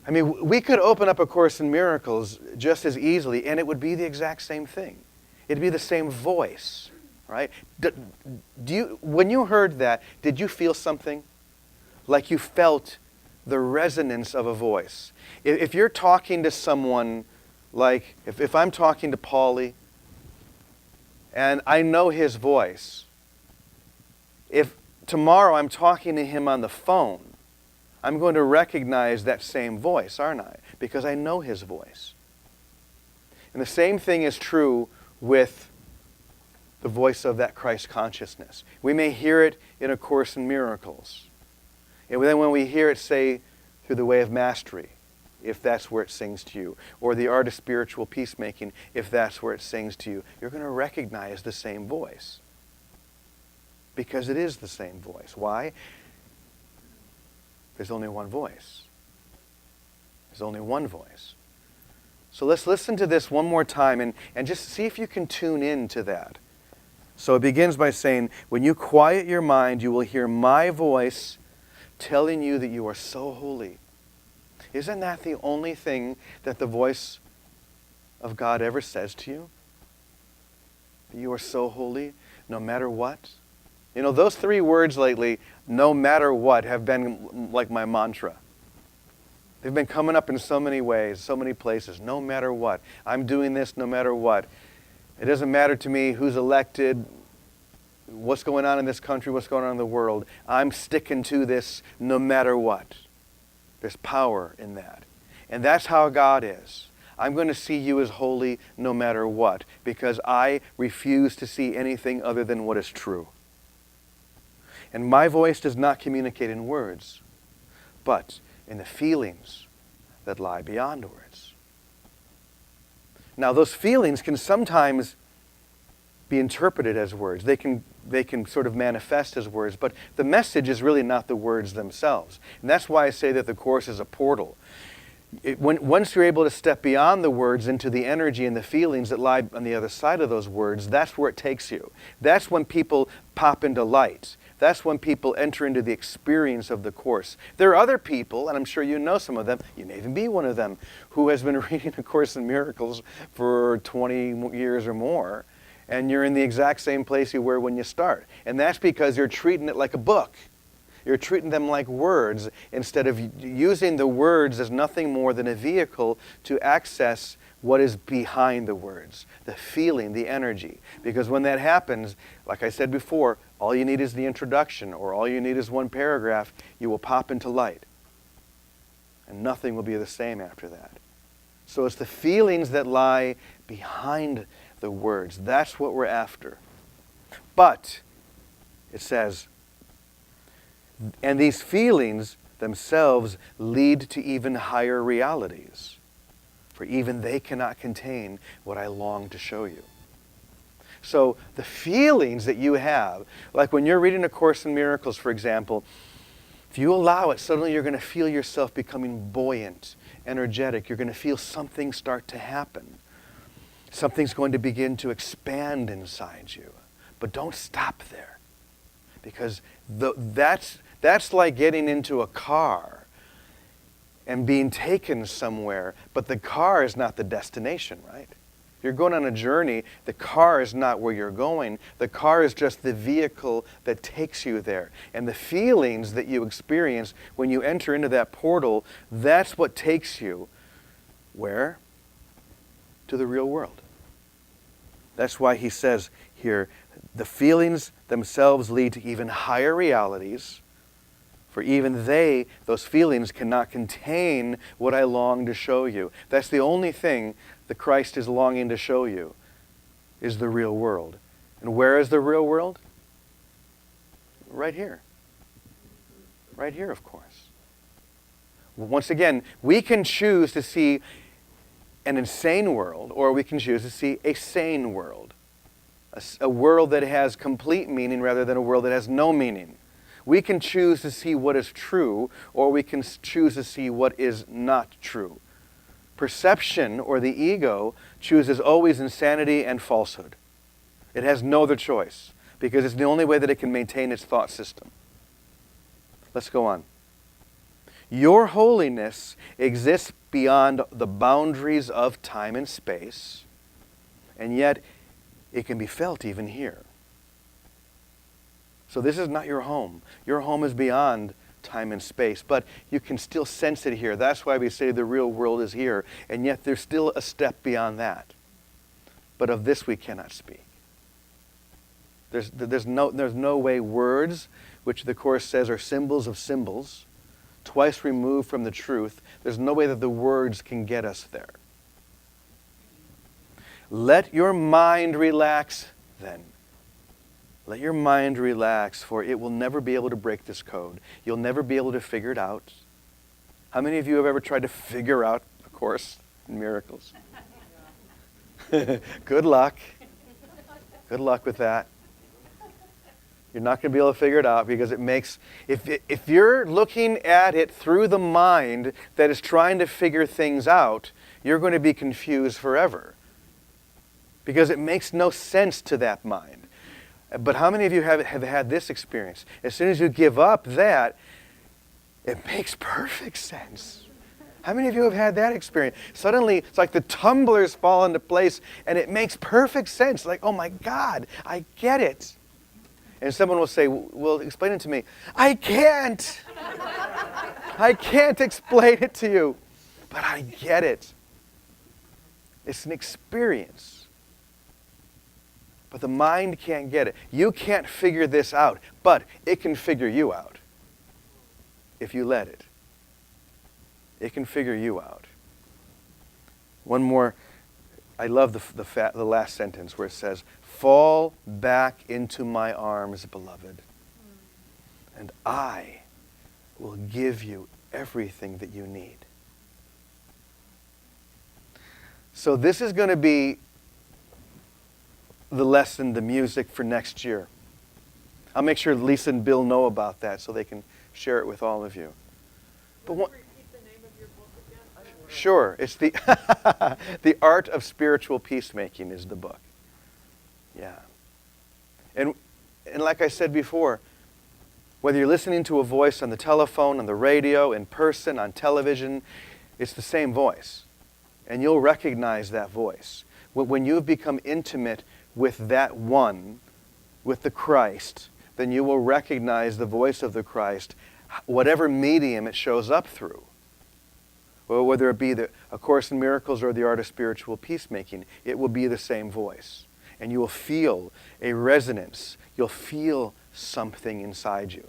I mean, we could open up A Course in Miracles just as easily, and it would be the exact same thing. It'd be the same voice, right? When you heard that, did you feel something? Like you felt the resonance of a voice. If you're talking to someone, like if I'm talking to Paulie, and I know his voice, if tomorrow I'm talking to him on the phone, I'm going to recognize that same voice, aren't I? Because I know his voice. And the same thing is true with the voice of that Christ consciousness. We may hear it in A Course in Miracles. And then when we hear it, say, through the way of mastery, if that's where it sings to you, or the art of spiritual peacemaking, if that's where it sings to you, you're going to recognize the same voice. Because it is the same voice. Why? There's only one voice. There's only one voice. So let's listen to this one more time and just see if you can tune in to that. So it begins by saying, when you quiet your mind, you will hear my voice telling you that you are so holy. Isn't that the only thing that the voice of God ever says to you? That you are so holy, no matter what? You know, those 3 words lately, no matter what, have been like my mantra. They've been coming up in so many ways, so many places. No matter what. I'm doing this no matter what. It doesn't matter to me who's elected, what's going on in this country, what's going on in the world. I'm sticking to this no matter what. There's power in that. And that's how God is. I'm going to see you as holy no matter what, because I refuse to see anything other than what is true. And my voice does not communicate in words, but in the feelings that lie beyond words. Now, those feelings can sometimes be interpreted as words. They can sort of manifest as words, but the message is really not the words themselves. And that's why I say that the Course is a portal. Once you're able to step beyond the words into the energy and the feelings that lie on the other side of those words, that's where it takes you. That's when people pop into light. That's when people enter into the experience of the Course. There are other people, and I'm sure you know some of them, you may even be one of them, who has been reading A Course in Miracles for 20 years or more, and you're in the exact same place you were when you start. And that's because you're treating it like a book. You're treating them like words instead of using the words as nothing more than a vehicle to access what is behind the words, the feeling, the energy. Because when that happens, like I said before, all you need is the introduction, or all you need is one paragraph, you will pop into light. And nothing will be the same after that. So it's the feelings that lie behind the words. That's what we're after. But, it says, and these feelings themselves lead to even higher realities, for even they cannot contain what I long to show you. So the feelings that you have, like when you're reading A Course in Miracles, for example, if you allow it, suddenly you're going to feel yourself becoming buoyant, energetic. You're going to feel something start to happen. Something's going to begin to expand inside you. But don't stop there. Because that's like getting into a car and being taken somewhere, but the car is not the destination, right? You're going on a journey. The car is not where you're going. The car is just the vehicle that takes you there. And the feelings that you experience when you enter into that portal, that's what takes you where? To the real world. That's why he says here, the feelings themselves lead to even higher realities, for even they, those feelings, cannot contain what I long to show you. That's the only thing that Christ is longing to show you, is the real world. And where is the real world? Right here. Right here, of course. Once again, we can choose to see an insane world, or we can choose to see a sane world. A world that has complete meaning rather than a world that has no meaning. We can choose to see what is true, or we can choose to see what is not true. Perception, or the ego, chooses always insanity and falsehood. It has no other choice, because it's the only way that it can maintain its thought system. Let's go on. Your holiness exists beyond the boundaries of time and space, and yet it can be felt even here. So this is not your home. Your home is beyond time and space, but you can still sense it here. That's why we say the real world is here, and yet there's still a step beyond that. But of this we cannot speak. There's no way words, which the Course says are symbols of symbols, twice removed from the truth, there's no way that the words can get us there. Let your mind relax then. Let your mind relax, for it will never be able to break this code. You'll never be able to figure it out. How many of you have ever tried to figure out A Course in Miracles? Good luck. Good luck with that. You're not going to be able to figure it out because it makes... If you're looking at it through the mind that is trying to figure things out, you're going to be confused forever. Because it makes no sense to that mind. But how many of you have had this experience? As soon as you give up that, it makes perfect sense. How many of you have had that experience? Suddenly, it's like the tumblers fall into place and it makes perfect sense. Like, oh my God, I get it. And someone will say, well, explain it to me. I can't. I can't explain it to you. But I get it. It's an experience. But the mind can't get it. You can't figure this out, but it can figure you out if you let it. It can figure you out. One more. I love the last sentence where it says, fall back into my arms, beloved, and I will give you everything that you need. So this is going to be the lesson, the music for next year. I'll make sure Lisa and Bill know about that so they can share it with all of you. But Repeat the name of your book again? Sure. It's the The Art of Spiritual Peacemaking is the book. Yeah. And like I said before, whether you're listening to a voice on the telephone, on the radio, in person, on television, it's the same voice. And you'll recognize that voice. When you've become intimate with that one, with the Christ, then you will recognize the voice of the Christ, whatever medium it shows up through. Well, whether it be A Course in Miracles or The Art of Spiritual Peacemaking, it will be the same voice. And you will feel a resonance. You'll feel something inside you.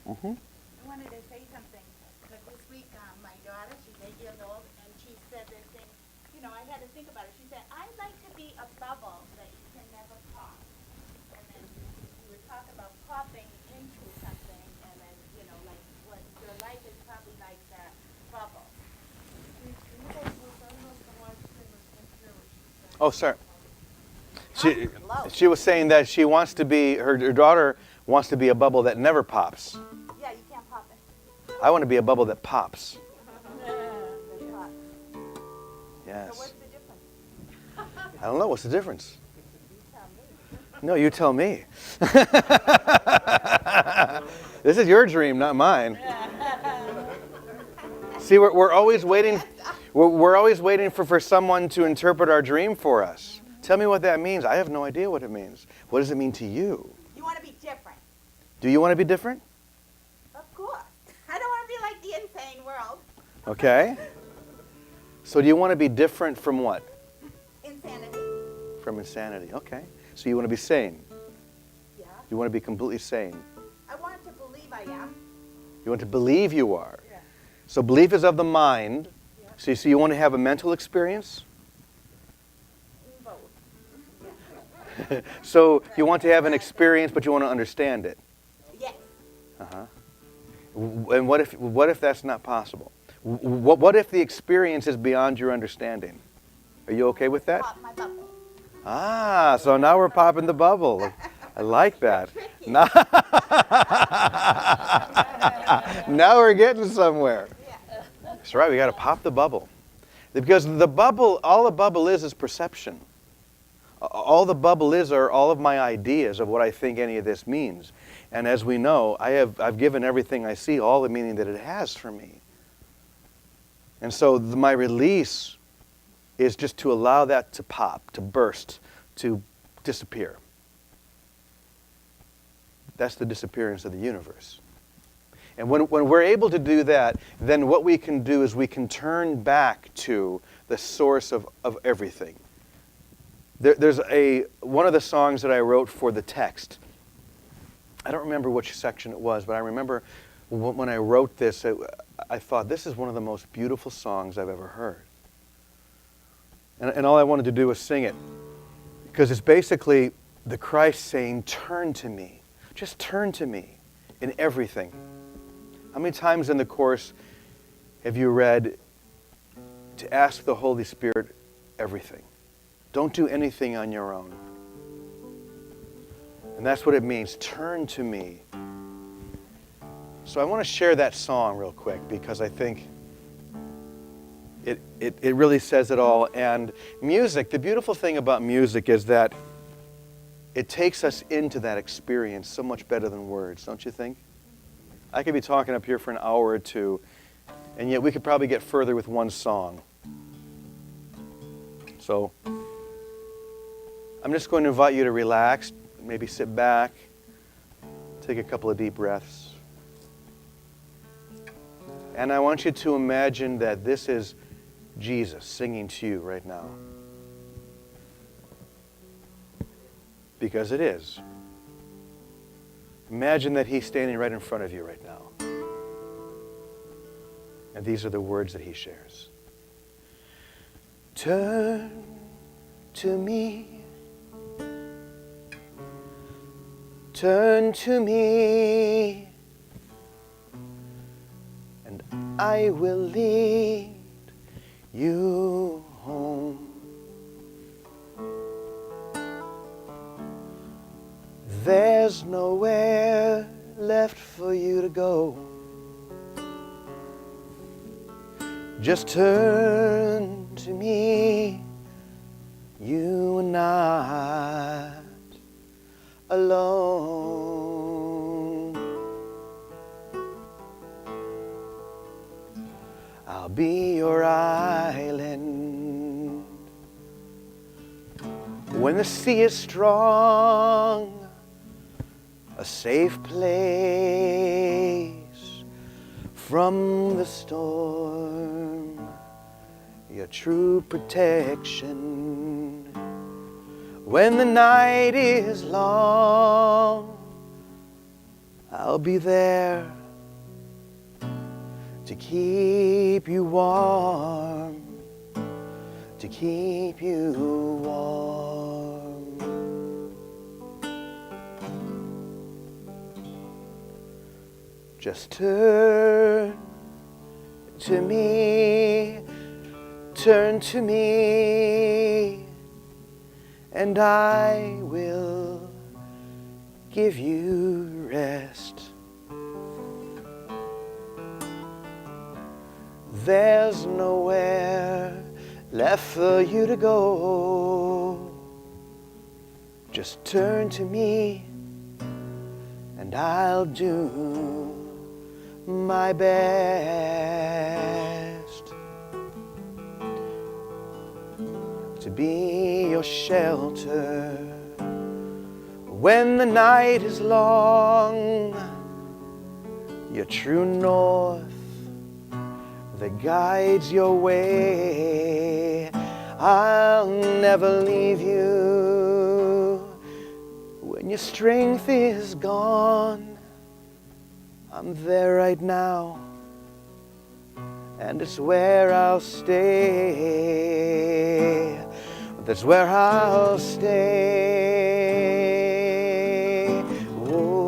Mm-hmm. I wanted to say something, because this week my daughter, she's 8 years old, and she said this thing, I had to think about it. She said, I'd like to be a bubble that you can never pop. And then we were talking about popping into something, and then, like what your life is probably like that bubble. Oh, sorry. She was saying that she wants to be, her daughter wants to be a bubble that never pops. Yeah, you can't pop it. I want to be a bubble that pops. Yes. So what's the difference? I don't know. What's the difference? No, you tell me. This is your dream, not mine. See, we're always waiting. We're always waiting for someone to interpret our dream for us. Tell me what that means. I have no idea what it means. What does it mean to you? You want to be different. Do you want to be different? Of course. I don't want to be like the insane world. Okay. So do you want to be different from what? Insanity. From insanity. Okay. So you want to be sane. Yeah. You want to be completely sane. I want to believe I am. You want to believe you are. Yeah. So belief is of the mind. Yeah. So you want to have a mental experience? Both. So you want to have an experience, but you want to understand it. Yes. Uh-huh. And what if that's not possible? What if the experience is beyond your understanding? Are you okay with that? Pop my bubble. Ah, so now we're popping the bubble. I like that. Now, now we're getting somewhere. Yeah. That's right, we got to pop the bubble. Because the bubble, all the bubble is perception. All the bubble is are all of my ideas of what I think any of this means. And as we know, I've given everything I see all the meaning that it has for me. And so my release is just to allow that to pop, to burst, to disappear. That's the disappearance of the universe. And when we're able to do that, then what we can do is we can turn back to the source of everything. There's one of the songs that I wrote for the text. I don't remember which section it was, but I remember when I wrote this, I thought, this is one of the most beautiful songs I've ever heard. And all I wanted to do was sing it. Because it's basically the Christ saying, turn to me. Just turn to me in everything. How many times in the Course have you read to ask the Holy Spirit everything? Don't do anything on your own. And that's what it means, turn to me. So I want to share that song real quick because I think it really says it all. And music, the beautiful thing about music is that it takes us into that experience so much better than words, don't you think? I could be talking up here for an hour or two, and yet we could probably get further with one song. So I'm just going to invite you to relax, maybe sit back, take a couple of deep breaths. And I want you to imagine that this is Jesus singing to you right now. Because it is. Imagine that He's standing right in front of you right now. And these are the words that He shares. Turn to me. Turn to me. And I will lead you home. There's nowhere left for you to go. Just turn to me, you are not alone. I'll be your island. When the sea is strong, a safe place from the storm, your true protection. When the night is long, I'll be there to keep you warm, to keep you warm. Just turn to me, turn to me, and I will give you rest. There's nowhere left for you to go. Just turn to me, and I'll do my best to be your shelter when the night is long, your true north that guides your way. I'll never leave you when your strength is gone. I'm there right now, and it's where I'll stay. That's where I'll stay. Oh,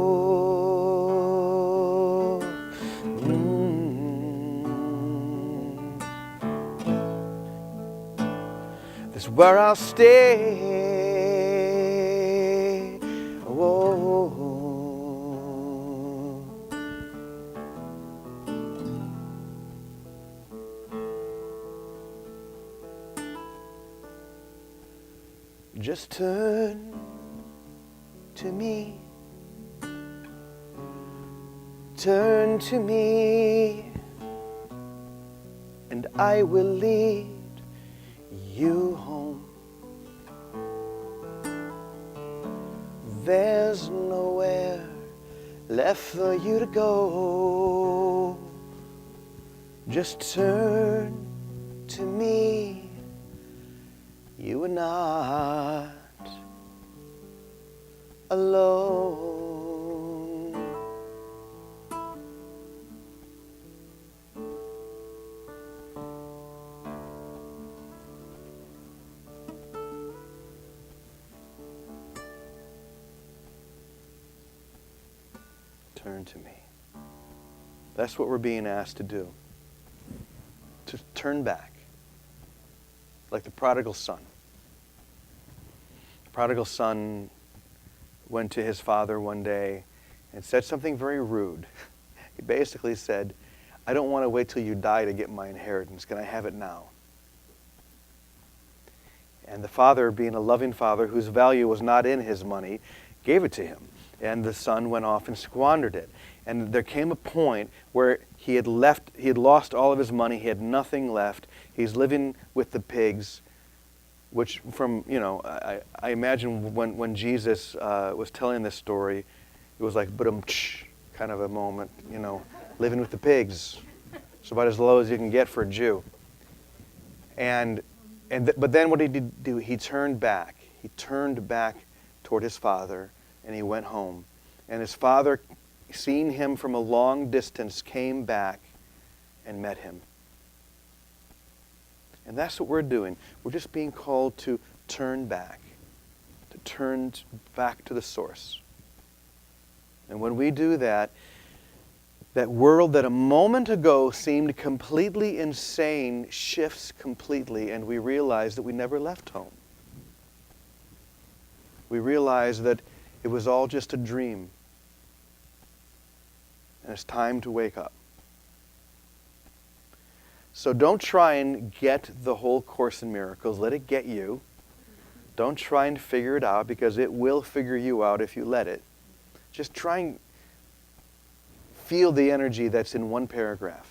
That's where I'll stay. Oh. Just turn to me, turn to me, and I will lead you home. There's nowhere left for you to go. Just turn to me. You are not alone. Turn to me. That's what we're being asked to do. To turn back. Like the prodigal son. The prodigal son went to his father one day and said something very rude. He basically said, I don't want to wait till you die to get my inheritance. Can I have it now? And the father, being a loving father whose value was not in his money, gave it to him. And the son went off and squandered it. And there came a point where he had lost all of his money. He had nothing left. He's living with the pigs, which I imagine when Jesus was telling this story, it was like, kind of a moment, living with the pigs. It's about as low as you can get for a Jew. But then what did he do? He turned back. He turned back toward his father, and he went home. And his father, seeing him from a long distance, came back and met him. And that's what we're doing. We're just being called to turn back to the source. And when we do that, that world that a moment ago seemed completely insane shifts completely, and we realize that we never left home. We realize that it was all just a dream. And it's time to wake up. So don't try and get the whole Course in Miracles. Let it get you. Don't try and figure it out, because it will figure you out if you let it. Just try and feel the energy that's in one paragraph.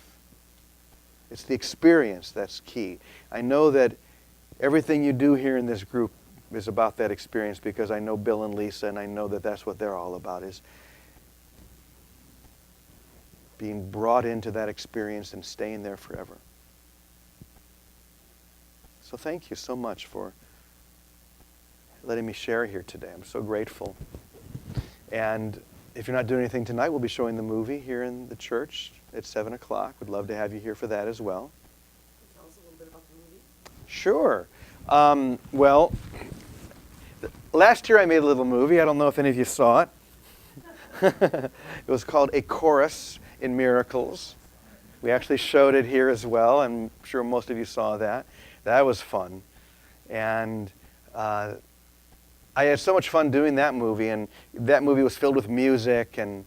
It's the experience that's key. I know that everything you do here in this group is about that experience, because I know Bill and Lisa, and I know that that's what they're all about, is being brought into that experience and staying there forever. So thank you so much for letting me share here today. I'm so grateful. And if you're not doing anything tonight, we'll be showing the movie here in the church at 7 o'clock. We'd love to have you here for that as well. Tell us a little bit about the movie. Sure. Well, last year I made a little movie. I don't know if any of you saw it. It was called A Chorus in Miracles. We actually showed it here as well. I'm sure most of you saw that. That was fun. And I had so much fun doing that movie, and that movie was filled with music. And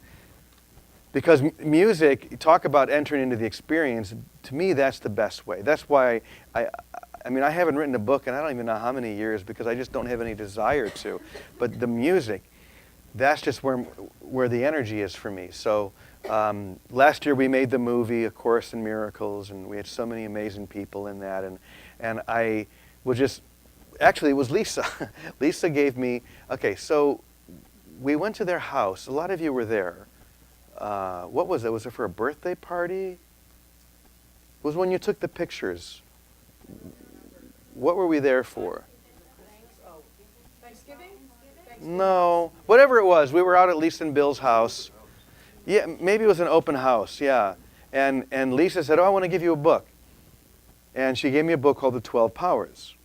because music, talk about entering into the experience, to me that's the best way. That's why I haven't written a book in I don't even know how many years, because I just don't have any desire to. But the music, that's just where the energy is for me. So last year we made the movie A Course in Miracles, and we had so many amazing people in that. And I was just, actually it was Lisa. Lisa gave me, okay, so we went to their house. A lot of you were there. What was it? Was it for a birthday party? It was when you took the pictures. What were we there for? Thanksgiving? No. Whatever it was, we were out at Lisa and Bill's house. Yeah, maybe it was an open house, yeah. And Lisa said, oh, I want to give you a book. And she gave me a book called The 12 Powers.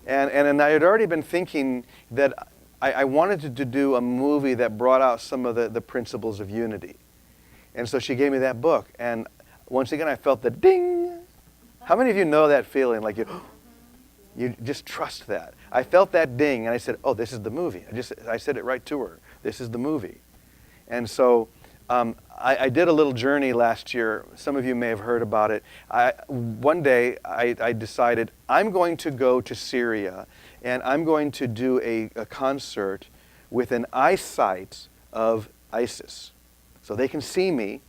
And I had already been thinking that I wanted to do a movie that brought out some of the principles of unity. And so she gave me that book. And once again, I felt the ding. How many of you know that feeling? Like you just trust that. I felt that ding, and I said, oh, this is the movie. I said it right to her. This is the movie. And so I did a little journey last year. Some of you may have heard about it. One day, I decided I'm going to go to Syria, and I'm going to do a concert with an eyesight of ISIS. So they can see me,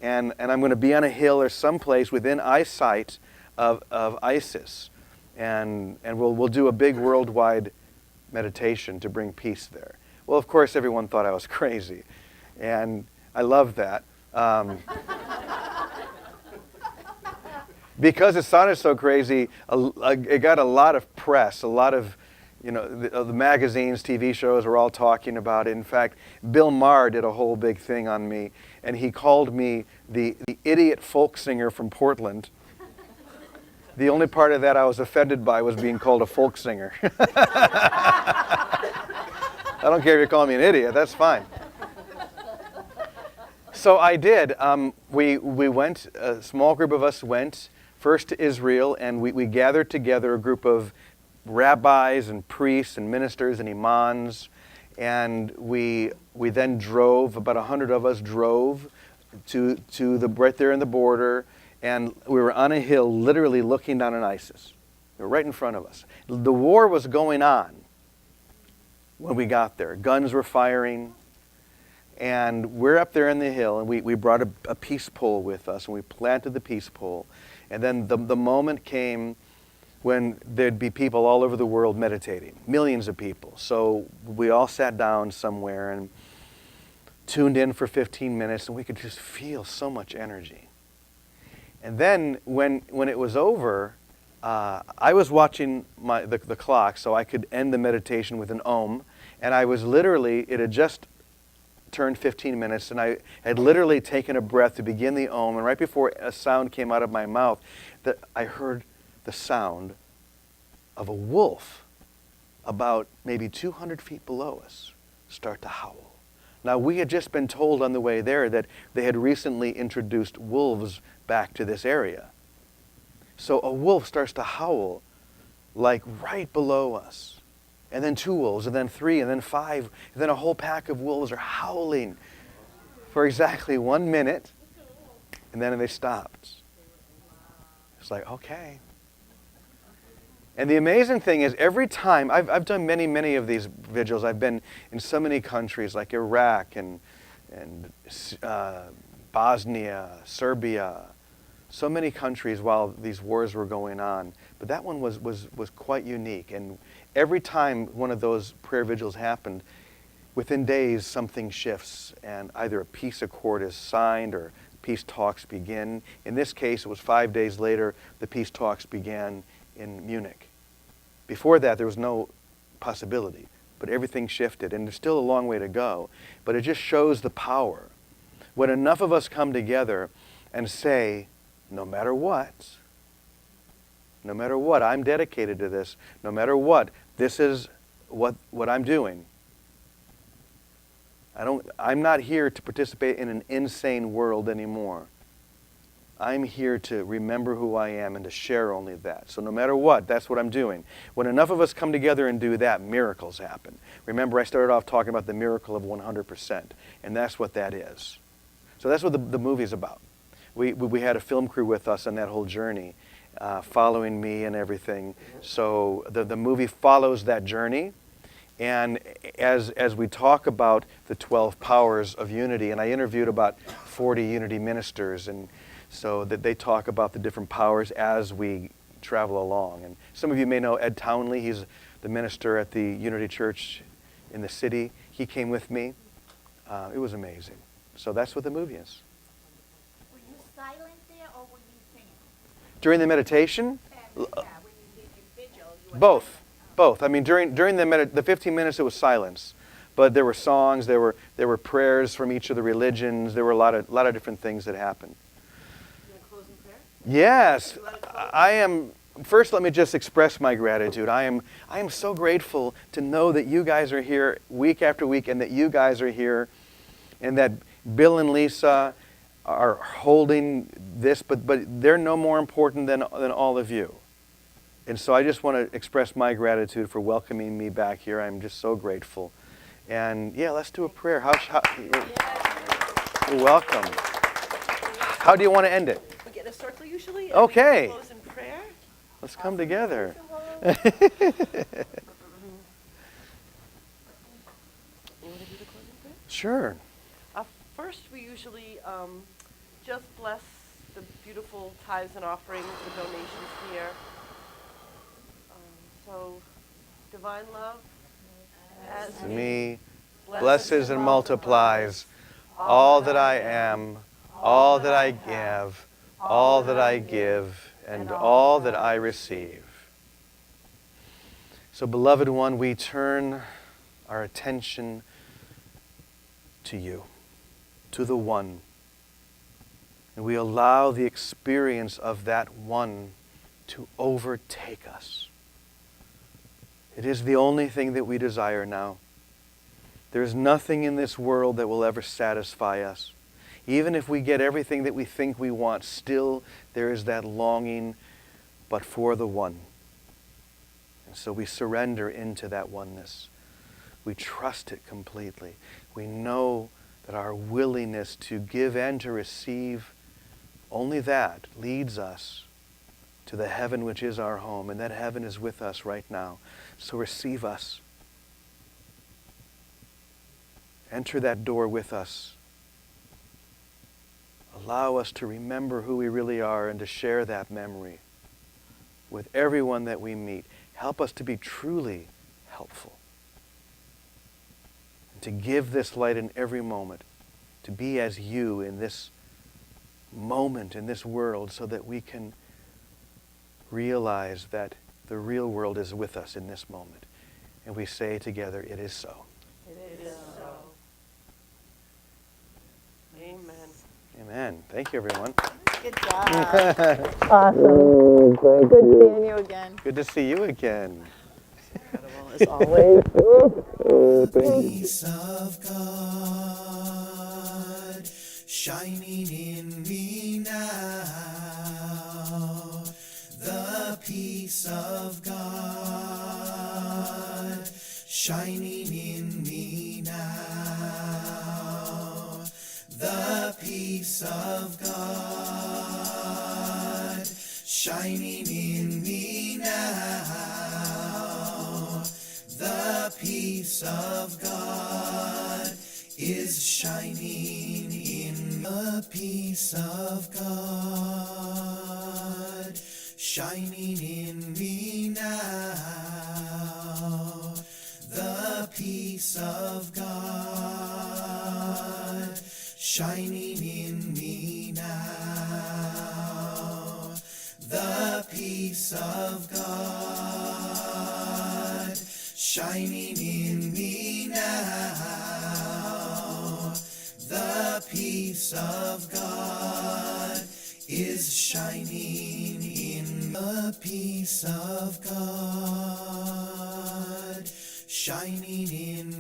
and I'm going to be on a hill or someplace within eyesight of ISIS. And we'll do a big worldwide meditation to bring peace there. Well, of course, everyone thought I was crazy. And I love that. Because it sounded so crazy, it got a lot of press, a lot of, the magazines, TV shows were all talking about it. In fact, Bill Maher did a whole big thing on me, and he called me the idiot folk singer from Portland. The only part of that I was offended by was being called a folk singer. I don't care if you call me an idiot, that's fine. So I did. We went, a small group of us went first to Israel, and we gathered together a group of rabbis and priests and ministers and imams, and we then drove, about 100 of us drove to right there in the border, and we were on a hill literally looking down on ISIS. They were right in front of us. The war was going on when we got there. Guns were firing, and we're up there in the hill, and we brought a peace pole with us, and we planted the peace pole. And then the moment came when there'd be people all over the world meditating, millions of people. So we all sat down somewhere and tuned in for 15 minutes, and we could just feel so much energy. And then when it was over, I was watching the clock so I could end the meditation with an Om, and I was literally, it had just turned 15 minutes, and I had literally taken a breath to begin the Om, and right before a sound came out of my mouth, I heard the sound of a wolf about maybe 200 feet below us start to howl. Now, we had just been told on the way there that they had recently introduced wolves back to this area. So a wolf starts to howl like right below us. And then 2 wolves, and then 3, and then 5, and then a whole pack of wolves are howling for exactly 1 minute, and then they stopped. It's like, okay. And the amazing thing is, every time, I've done many of these vigils. I've been in so many countries like Iraq and Bosnia, Serbia, so many countries while these wars were going on. But that one was quite unique. And every time one of those prayer vigils happened, within days something shifts, and either a peace accord is signed or peace talks begin. In this case, it was 5 days later the peace talks began in Munich. Before that, there was no possibility, but everything shifted, and there's still a long way to go. But it just shows the power. When enough of us come together and say, no matter what, I'm dedicated to this, no matter what, this is what I'm doing. I'm not here to participate in an insane world anymore. I'm here to remember who I am and to share only that. So no matter what, that's what I'm doing. When enough of us come together and do that, miracles happen. Remember, I started off talking about the miracle of 100%, and that's what that is. So that's what the movie's about. We had a film crew with us on that whole journey, following me and everything. So the movie follows that journey. And as we talk about the 12 powers of unity, and I interviewed about 40 unity ministers, and so that they talk about the different powers as we travel along. And some of you may know Ed Townley. He's the minister at the Unity Church in the city. He came with me. It was amazing. So that's what the movie is. Were you silent there or were you singing? During the meditation? When you did your vigil, you were Both. Both. I mean, during the 15 minutes, it was silence. But there were songs, there were prayers from each of the religions. There were a lot of different things that happened. You want to close in prayer? Yes. I am. First, let me just express my gratitude. I am so grateful to know that you guys are here week after week, and that you guys are here, and that Bill and Lisa are holding this, but they're no more important than all of you. And so I just want to express my gratitude for welcoming me back here. I'm just so grateful. And yeah, let's do a prayer. You're welcome. How do you want to end it? We get in a circle usually. And Okay. We close in prayer. Let's come together. You want to do the closing prayer? Sure. First, we usually just bless the beautiful tithes and offerings, the donations here. So, divine love, as Me blesses and multiplies all that I am, all that I give, all that I give, and all that I receive. So, beloved one, we turn our attention to you, to the one. And we allow the experience of that one to overtake us. It is the only thing that we desire now. There is nothing in this world that will ever satisfy us. Even if we get everything that we think we want, still there is that longing, but for the one. And so we surrender into that oneness. We trust it completely. We know that our willingness to give and to receive, only that leads us to the heaven which is our home, and that heaven is with us right now. So receive us. Enter that door with us. Allow us to remember who we really are and to share that memory with everyone that we meet. Help us to be truly helpful. And to give this light in every moment. To be as you in this moment, in this world, so that we can realize that the real world is with us in this moment. And we say together, it is so. It is so. Amen. Amen. Thank you, everyone. Good job. Awesome. Thank Good seeing you again. Good to see you again. Incredible as always. Peace of God shining in me now. The peace of God shining in me now. The peace of God shining in me now. The peace of God is shining in the peace of God, shining in me now. The peace of God, shining in me now. The peace of God, shining in me now. The peace of God is shining in the peace of God, shining in